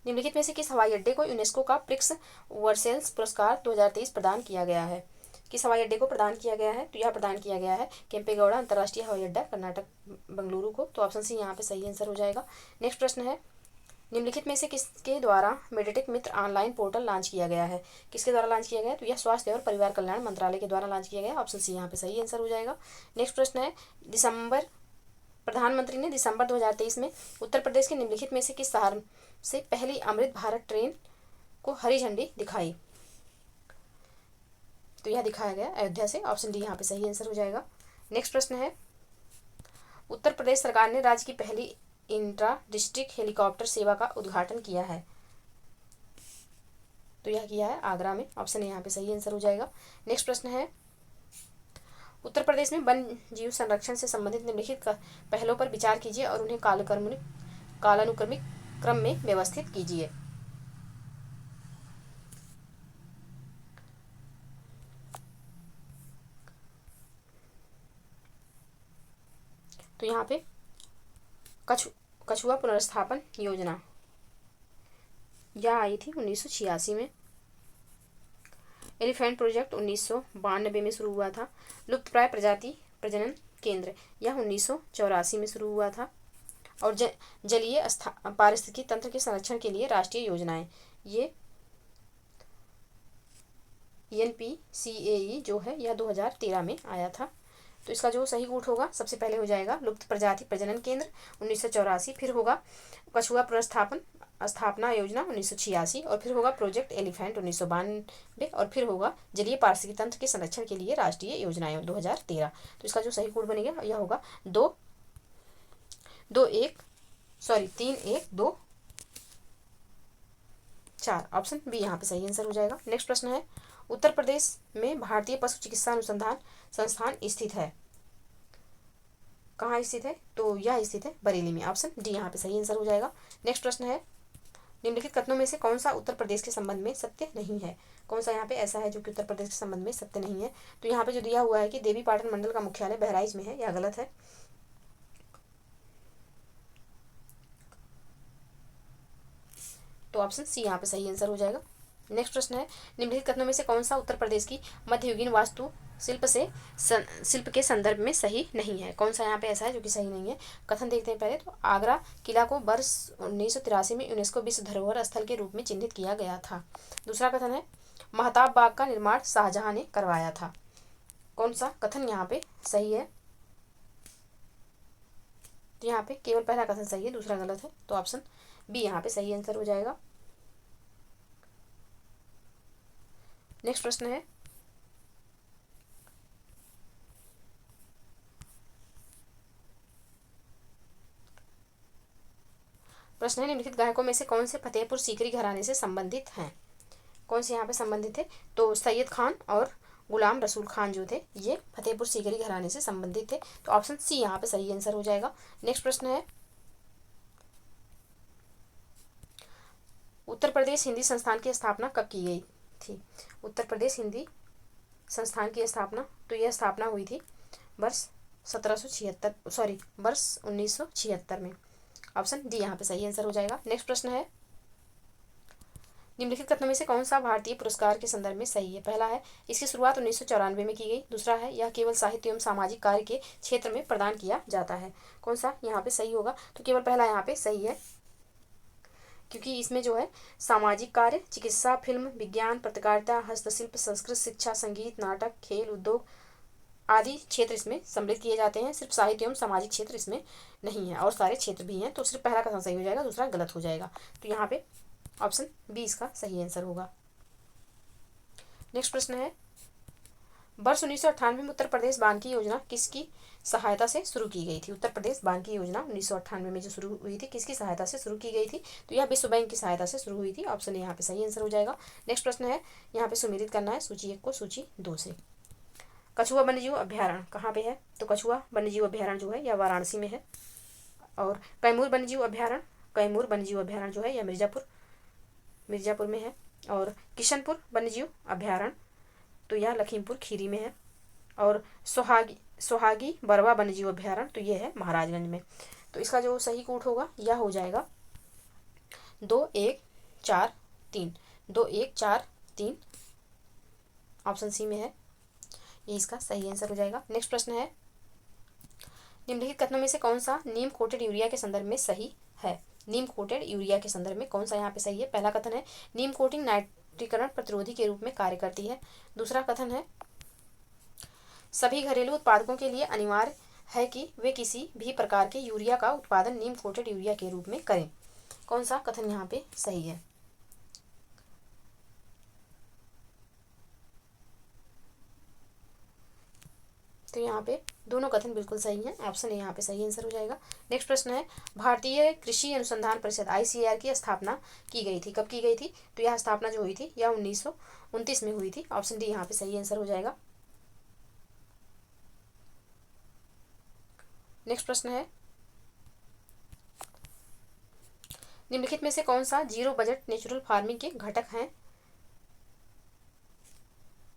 निम्नलिखित में से किस हवाई अड्डे को यूनेस्को का प्रिक्स वर्सेल्स पुरस्कार 2023 प्रदान किया गया है? किस हवाई अड्डे को प्रदान किया गया है? तो यह प्रदान किया गया है केम्पेगौड़ा अंतर्राष्ट्रीय हवाई अड्डा कर्नाटक बेंगलुरु को। तो ऑप्शन सी यहाँ पे सही आंसर हो जाएगा। नेक्स्ट प्रश्न है, निम्नलिखित में से किसके द्वारा मेडिटेक मित्र ऑनलाइन पोर्टल लॉन्च किया गया है? किसके द्वारा लॉन्च किया गया? तो यह स्वास्थ्य और परिवार कल्याण मंत्रालय के द्वारा लॉन्च किया गया। ऑप्शन सी यहाँ पे सही आंसर हो जाएगा। नेक्स्ट प्रश्न है, प्रधानमंत्री ने दिसंबर 2023 में उत्तर प्रदेश के निम्नलिखित में से किस शहर से पहली अमृत भारत ट्रेन को हरी झंडी दिखाई? तो यह दिखाया गया अयोध्या से। ऑप्शन डी यहाँ पे सही आंसर हो जाएगा। नेक्स्ट प्रश्न है, उत्तर प्रदेश सरकार ने राज्य की पहली इंट्रा डिस्ट्रिक्ट हेलीकॉप्टर सेवा का उद्घाटन किया है? तो यह किया है आगरा में। ऑप्शन यहाँ पे सही आंसर हो जाएगा। नेक्स्ट प्रश्न है, उत्तर प्रदेश में वन जीव संरक्षण से संबंधित निम्नलिखित पहलों पर विचार कीजिए और उन्हें कालानुक्रमिक क्रम में व्यवस्थित कीजिए। तो यहाँ पे कछुआ पुनर्स्थापन योजना यह आई थी 1986 में। एलिफेंट प्रोजेक्ट 1992 में शुरू हुआ था। लुप्तप्राय प्रजाति प्रजनन केंद्र यह 1984 में शुरू हुआ था। और जलीय पारिस्थितिकी तंत्र के संरक्षण के लिए राष्ट्रीय योजनाएं, ये NPCAE जो है यह 2013 में आया था। तो इसका जो सही रूट होगा सबसे पहले हो जाएगा लुप्त प्रजाति प्रजनन केंद्र 1984, फिर होगा कछुआ पुनर्स्थापन स्थापना योजना 1986, और फिर होगा प्रोजेक्ट एलिफेंट 1992, और फिर होगा जलीय पारिस्थितिकी तंत्र के संरक्षण के लिए राष्ट्रीय योजनाएं 2013। तो इसका जो सही कोड बनेगा यह होगा 3-1-2-4। ऑप्शन बी यहाँ पे सही आंसर हो जाएगा। नेक्स्ट प्रश्न है, उत्तर प्रदेश में भारतीय पशु चिकित्सा अनुसंधान संस्थान स्थित है? कहाँ स्थित है? तो यह स्थित है बरेली में। ऑप्शन डी यहाँ पे सही आंसर हो जाएगा। नेक्स्ट प्रश्न है, निम्नलिखित कथनों में से कौन सा उत्तर प्रदेश के संबंध में सत्य नहीं है? कौन सा यहाँ पे ऐसा है जो कि उत्तर प्रदेश के संबंध में सत्य नहीं है? तो यहाँ पे जो दिया हुआ है कि देवी पाटन मंडल का मुख्यालय बहराइच में है, यह गलत है। तो ऑप्शन सी यहाँ पे सही आंसर हो जाएगा। नेक्स्ट प्रश्न है, निम्नलिखित कथनों में से कौन सा उत्तर प्रदेश की मध्ययुगीन वास्तु शिल्प के संदर्भ में सही नहीं है? कौन सा यहाँ पे ऐसा है जो कि सही नहीं है? कथन देखते हैं पहले। तो आगरा किला को वर्ष 1983 में यूनेस्को विश्व धरोहर स्थल के रूप में चिन्हित किया गया था। दूसरा कथन है, महताब बाग का निर्माण शाहजहां ने करवाया था। कौन सा कथन यहाँ पे सही है? तो यहाँ पे केवल पहला कथन सही है, दूसरा गलत है। तो ऑप्शन बी यहाँ पे सही आंसर हो जाएगा। नेक्स्ट प्रश्न है, निम्नलिखित गायकों में से कौन से फतेहपुर सीकरी घराने से संबंधित हैं? कौन से यहाँ पे संबंधित थे? तो सैयद खान और गुलाम रसूल खान जो थे ये फतेहपुर सीकरी घराने से संबंधित थे। तो ऑप्शन सी यहाँ पे सही आंसर हो जाएगा। नेक्स्ट प्रश्न है, उत्तर प्रदेश हिंदी संस्थान की स्थापना कब की गई थी? उत्तर प्रदेश हिंदी संस्थान की स्थापना, तो यह स्थापना हुई थी वर्ष 1776 सॉरी वर्ष 1976 में। ऑप्शन डी यहाँ पे सही आंसर हो जाएगा। नेक्स्ट प्रश्न है, निम्नलिखित कथनों में से कौन सा भारतीय पुरस्कार के संदर्भ में सही है? पहला है, इसकी शुरुआत 1994 में की गई। दूसरा है, यह केवल साहित्य एवं सामाजिक कार्य के क्षेत्र में प्रदान किया जाता है। कौन सा यहाँ पे सही होगा? तो केवल पहला यहाँ पे सही है, क्योंकि इसमें जो है सामाजिक कार्य, चिकित्सा, फिल्म, विज्ञान, पत्रकारिता, हस्तशिल्प, संस्कृत, शिक्षा, संगीत, नाटक, खेल, उद्योग आदि क्षेत्र इसमें सम्मिलित किए जाते हैं। सिर्फ साहित्य एवं सामाजिक क्षेत्र इसमें नहीं है, और सारे क्षेत्र भी हैं। तो सिर्फ पहला कथन सही हो जाएगा, दूसरा गलत हो जाएगा। तो यहाँ पे ऑप्शन बी इसका सही आंसर होगा। नेक्स्ट प्रश्न है, वर्ष 1998 में उत्तर प्रदेश बांकी योजना किसकी सहायता से शुरू की गई थी? उत्तर प्रदेश बांकी योजना 1998 में जो शुरू हुई थी, किसकी सहायता से शुरू की गई थी? तो यह विश्व बैंक की सहायता से शुरू हुई थी। ऑप्शन ए यहाँ पे सही आंसर हो जाएगा। नेक्स्ट प्रश्न है, यहाँ पे सुमेलित करना है सूची 1 को सूची 2 से। कछुआ वन्यजीव अभ्यारण्य कहाँ पे है? तो कछुआ वन्यजीव अभ्यारण्य जो है यह वाराणसी में है। और कैमूर वन्यजीव अभ्यारण्य जो है यह मिर्जापुर में है। और किशनपुर वन्यजीव अभ्यारण्य तो यह लखीमपुर खीरी में है। और सोहागी बरवा वन्यजीव अभ्यारण्य तो ये है महाराजगंज में। तो इसका जो सही कोड होगा यह हो जाएगा 2143 2143, ऑप्शन सी में है, ये इसका सही आंसर हो जाएगा। नेक्स्ट प्रश्न है, निम्नलिखित कथनों में से कौन सा नीम कोटेड यूरिया के संदर्भ में सही है? नीम कोटेड यूरिया के संदर्भ में कौन सा यहाँ पे सही है? पहला कथन है, नीम कोटिंग नाइट्रीकरण प्रतिरोधी के रूप में कार्य करती है। दूसरा कथन है, सभी घरेलू उत्पादकों के लिए अनिवार्य है कि वे किसी भी प्रकार के यूरिया का उत्पादन नीम कोटेड यूरिया के रूप में करें। कौन सा कथन यहाँ पे सही है? तो यहाँ पे दोनों कथन बिल्कुल सही हैं। ऑप्शन ए यहाँ पे सही आंसर हो जाएगा। नेक्स्ट प्रश्न है, भारतीय कृषि अनुसंधान परिषद ICAR की स्थापना की गई थी, कब की गई थी? तो यह स्थापना जो हुई थी यह 1929 में हुई थी। ऑप्शन डी यहाँ पे सही आंसर हो जाएगा। नेक्स्ट प्रश्न है, निम्नलिखित में से कौन सा जीरो बजट नेचुरल फार्मिंग के घटक हैं?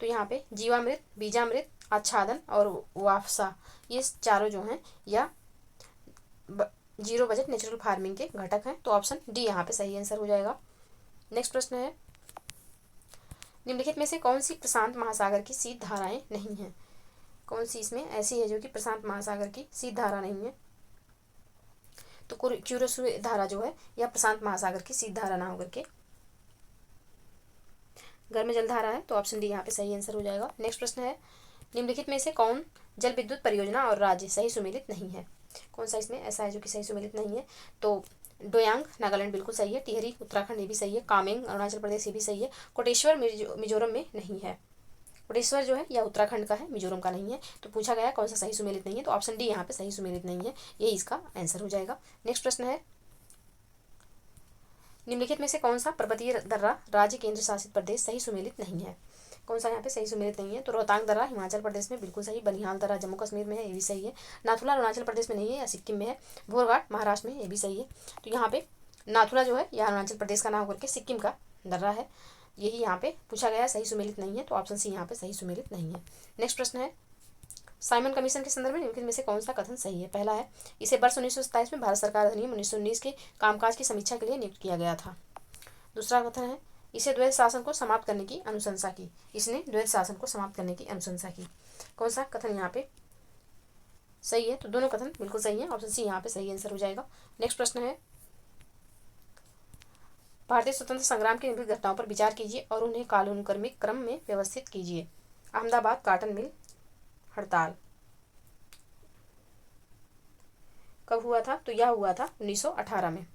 तो यहाँ पे जीवामृत, बीजामृत, आच्छादन और वाफसा, ये चारों जो हैं यह जीरो बजट नेचुरल फार्मिंग के घटक हैं। तो ऑप्शन डी यहाँ पे सही आंसर हो जाएगा। नेक्स्ट प्रश्न है, निम्नलिखित में से कौन सी प्रशांत महासागर की शीत धाराएं नहीं हैं? कौन सी इसमें ऐसी है जो कि प्रशांत महासागर की शीत धारा नहीं है? तो क्यूरोसु धारा जो है यह प्रशांत महासागर की शीत धारा ना होकर के गर्म जल धारा है। तो ऑप्शन डी यहाँ पे सही आंसर हो जाएगा। नेक्स्ट प्रश्न है, निम्नलिखित में से कौन जल विद्युत परियोजना और राज्य सही सुमेलित नहीं है? कौन सा इसमें ऐसा है जो कि सही सुमेलित नहीं है? तो डोयांग नागालैंड बिल्कुल सही है, टिहरी उत्तराखंड ये भी सही है, कामेंग अरुणाचल प्रदेश ये भी सही है, कोटेश्वर मिजोरम में नहीं है। कोटेश्वर जो है यह उत्तराखंड का है, मिजोरम का नहीं है। तो पूछा गया कौन सा सही सुमेलित नहीं है, तो ऑप्शन डी यहाँ पे सही सुमेलित नहीं है, यही इसका आंसर हो जाएगा। नेक्स्ट प्रश्न है, निम्नलिखित में से कौन सा पर्वतीय दर्रा राज्य केंद्र शासित प्रदेश सही सुमेलित नहीं है? कौन सा यहाँ पे सही सुमेलित नहीं है? तो रोहतांग दर्रा हिमाचल प्रदेश में बिल्कुल सही, बनिहाल दर्रा जम्मू कश्मीर में है, ये भी सही है, नाथुला अरुणाचल प्रदेश में नहीं है, या सिक्किम में है, भोरघाट महाराष्ट्र में, ये भी सही है। तो यहाँ पे नाथुला जो है यह अरुणाचल प्रदेश का नाम होकर के सिक्किम का दर्रा है, यही यहाँ पे पूछा गया, सही सुमेलित नहीं है। तो ऑप्शन सी यहाँ पे सही सुमेलित नहीं है। नेक्स्ट प्रश्न है, साइमन कमीशन के संदर्भ में निम्नलिखित में से कौन सा कथन सही है? पहला है, इसे वर्ष 1927 में भारत सरकार अधिनियम 1919 के कामकाज की समीक्षा के लिए नियुक्त किया गया था। दूसरा कथन है, इसे द्वैध शासन को समाप्त करने की अनुशंसा की, इसने द्वैध शासन को समाप्त करने की अनुशंसा की। कौन सा कथन यहाँ पे सही है? तो दोनों कथन बिल्कुल सही है, ऑप्शन सी यहाँ पे सही आंसर हो जाएगा। नेक्स्ट प्रश्न है, भारतीय स्वतंत्र संग्राम की निम्नलिखित घटनाओं पर विचार कीजिए और उन्हें कालानुक्रमिक क्रम में व्यवस्थित कीजिए। अहमदाबाद काटन मिल हड़ताल कब हुआ था? तो यह हुआ था 1918 में,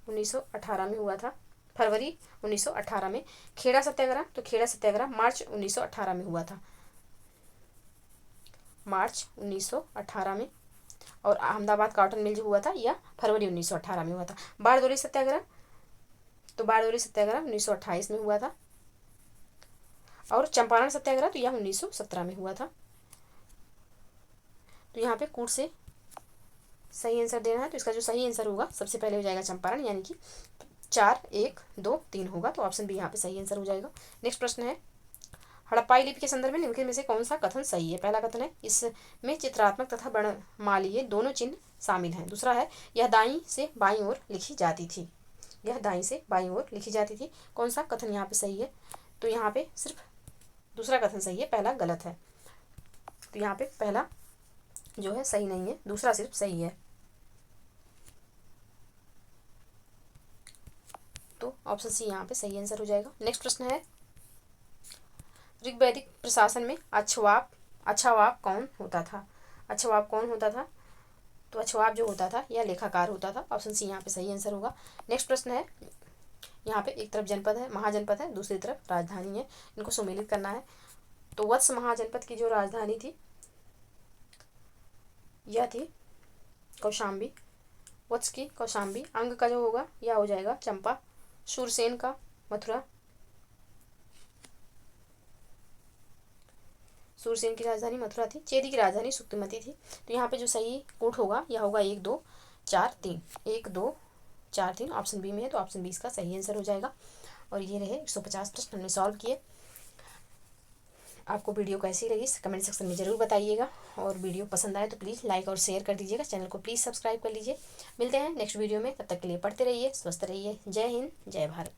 1918 में हुआ था, फरवरी 1918 में। खेड़ा सत्याग्रह, तो खेड़ा सत्याग्रह मार्च 1918 में हुआ था, मार्च 1918 में। और अहमदाबाद कॉटन मिल जो हुआ था यह फरवरी 1918 में हुआ था। बारदोली सत्याग्रह, तो बारदोली सत्याग्रह 1928 में हुआ था। और चंपारण सत्याग्रह तो यह 1917 में हुआ था। तो यहाँ पे कूट से सही आंसर देना है, तो इसका जो सही आंसर होगा सबसे पहले हो जाएगा चंपारण, यानी कि 4 1 2 3 होगा। तो ऑप्शन बी यहाँ पे सही आंसर हो जाएगा। नेक्स्ट प्रश्न है, हड़प्पाई लिपि के संदर्भ में निम्नलिखित में से कौन सा कथन सही है? पहला कथन है इसमें चित्रात्मक तथा वर्णमालीय दोनों चिन्ह शामिल हैं। दूसरा है यह दाईं से बाईं ओर लिखी जाती थी। यह दाईं से बाईं ओर लिखी जाती थी। कौन सा कथन यहाँ पे सही है? तो यहाँ पे सिर्फ दूसरा कथन सही है, पहला गलत है। तो यहाँ पे पहला जो है सही नहीं है, दूसरा सिर्फ सही है। तो ऑप्शन सी यहाँ पे सही आंसर हो जाएगा। नेक्स्ट प्रश्न है ऋग्वैदिक प्रशासन में अच्छावाप कौन होता था? अच्छावाप कौन होता था? तो अच्छावाप जो होता था यह लेखाकार होता था। ऑप्शन सी यहाँ पे सही आंसर होगा। नेक्स्ट प्रश्न है यहाँ पे एक तरफ जनपद है, महाजनपद है, दूसरी तरफ राजधानी है, इनको सम्मिलित करना है। तो वत्स महाजनपद की जो राजधानी थी यह थी कौशाम्बी। वत्स की कौशाम्बी। अंग का जो होगा यह हो जाएगा चंपा। शूरसेन का मथुरा। सूरसेन की राजधानी मथुरा थी। चेदी की राजधानी सुक्तिमती थी। तो यहाँ पे जो सही कूट होगा यह होगा 1 2 4 3। 1 2 4 3 ऑप्शन बी में है। तो ऑप्शन बी इसका सही आंसर हो जाएगा। और ये रहे 150 प्रश्न हमने सॉल्व किए। आपको वीडियो कैसी लगी कमेंट सेक्शन में ज़रूर बताइएगा। और वीडियो पसंद आए तो प्लीज़ लाइक और शेयर कर दीजिएगा। चैनल को प्लीज़ सब्सक्राइब कर लीजिए। मिलते हैं नेक्स्ट वीडियो में, तब तक के लिए पढ़ते रहिए, स्वस्थ रहिए। जय हिंद, जय भारत।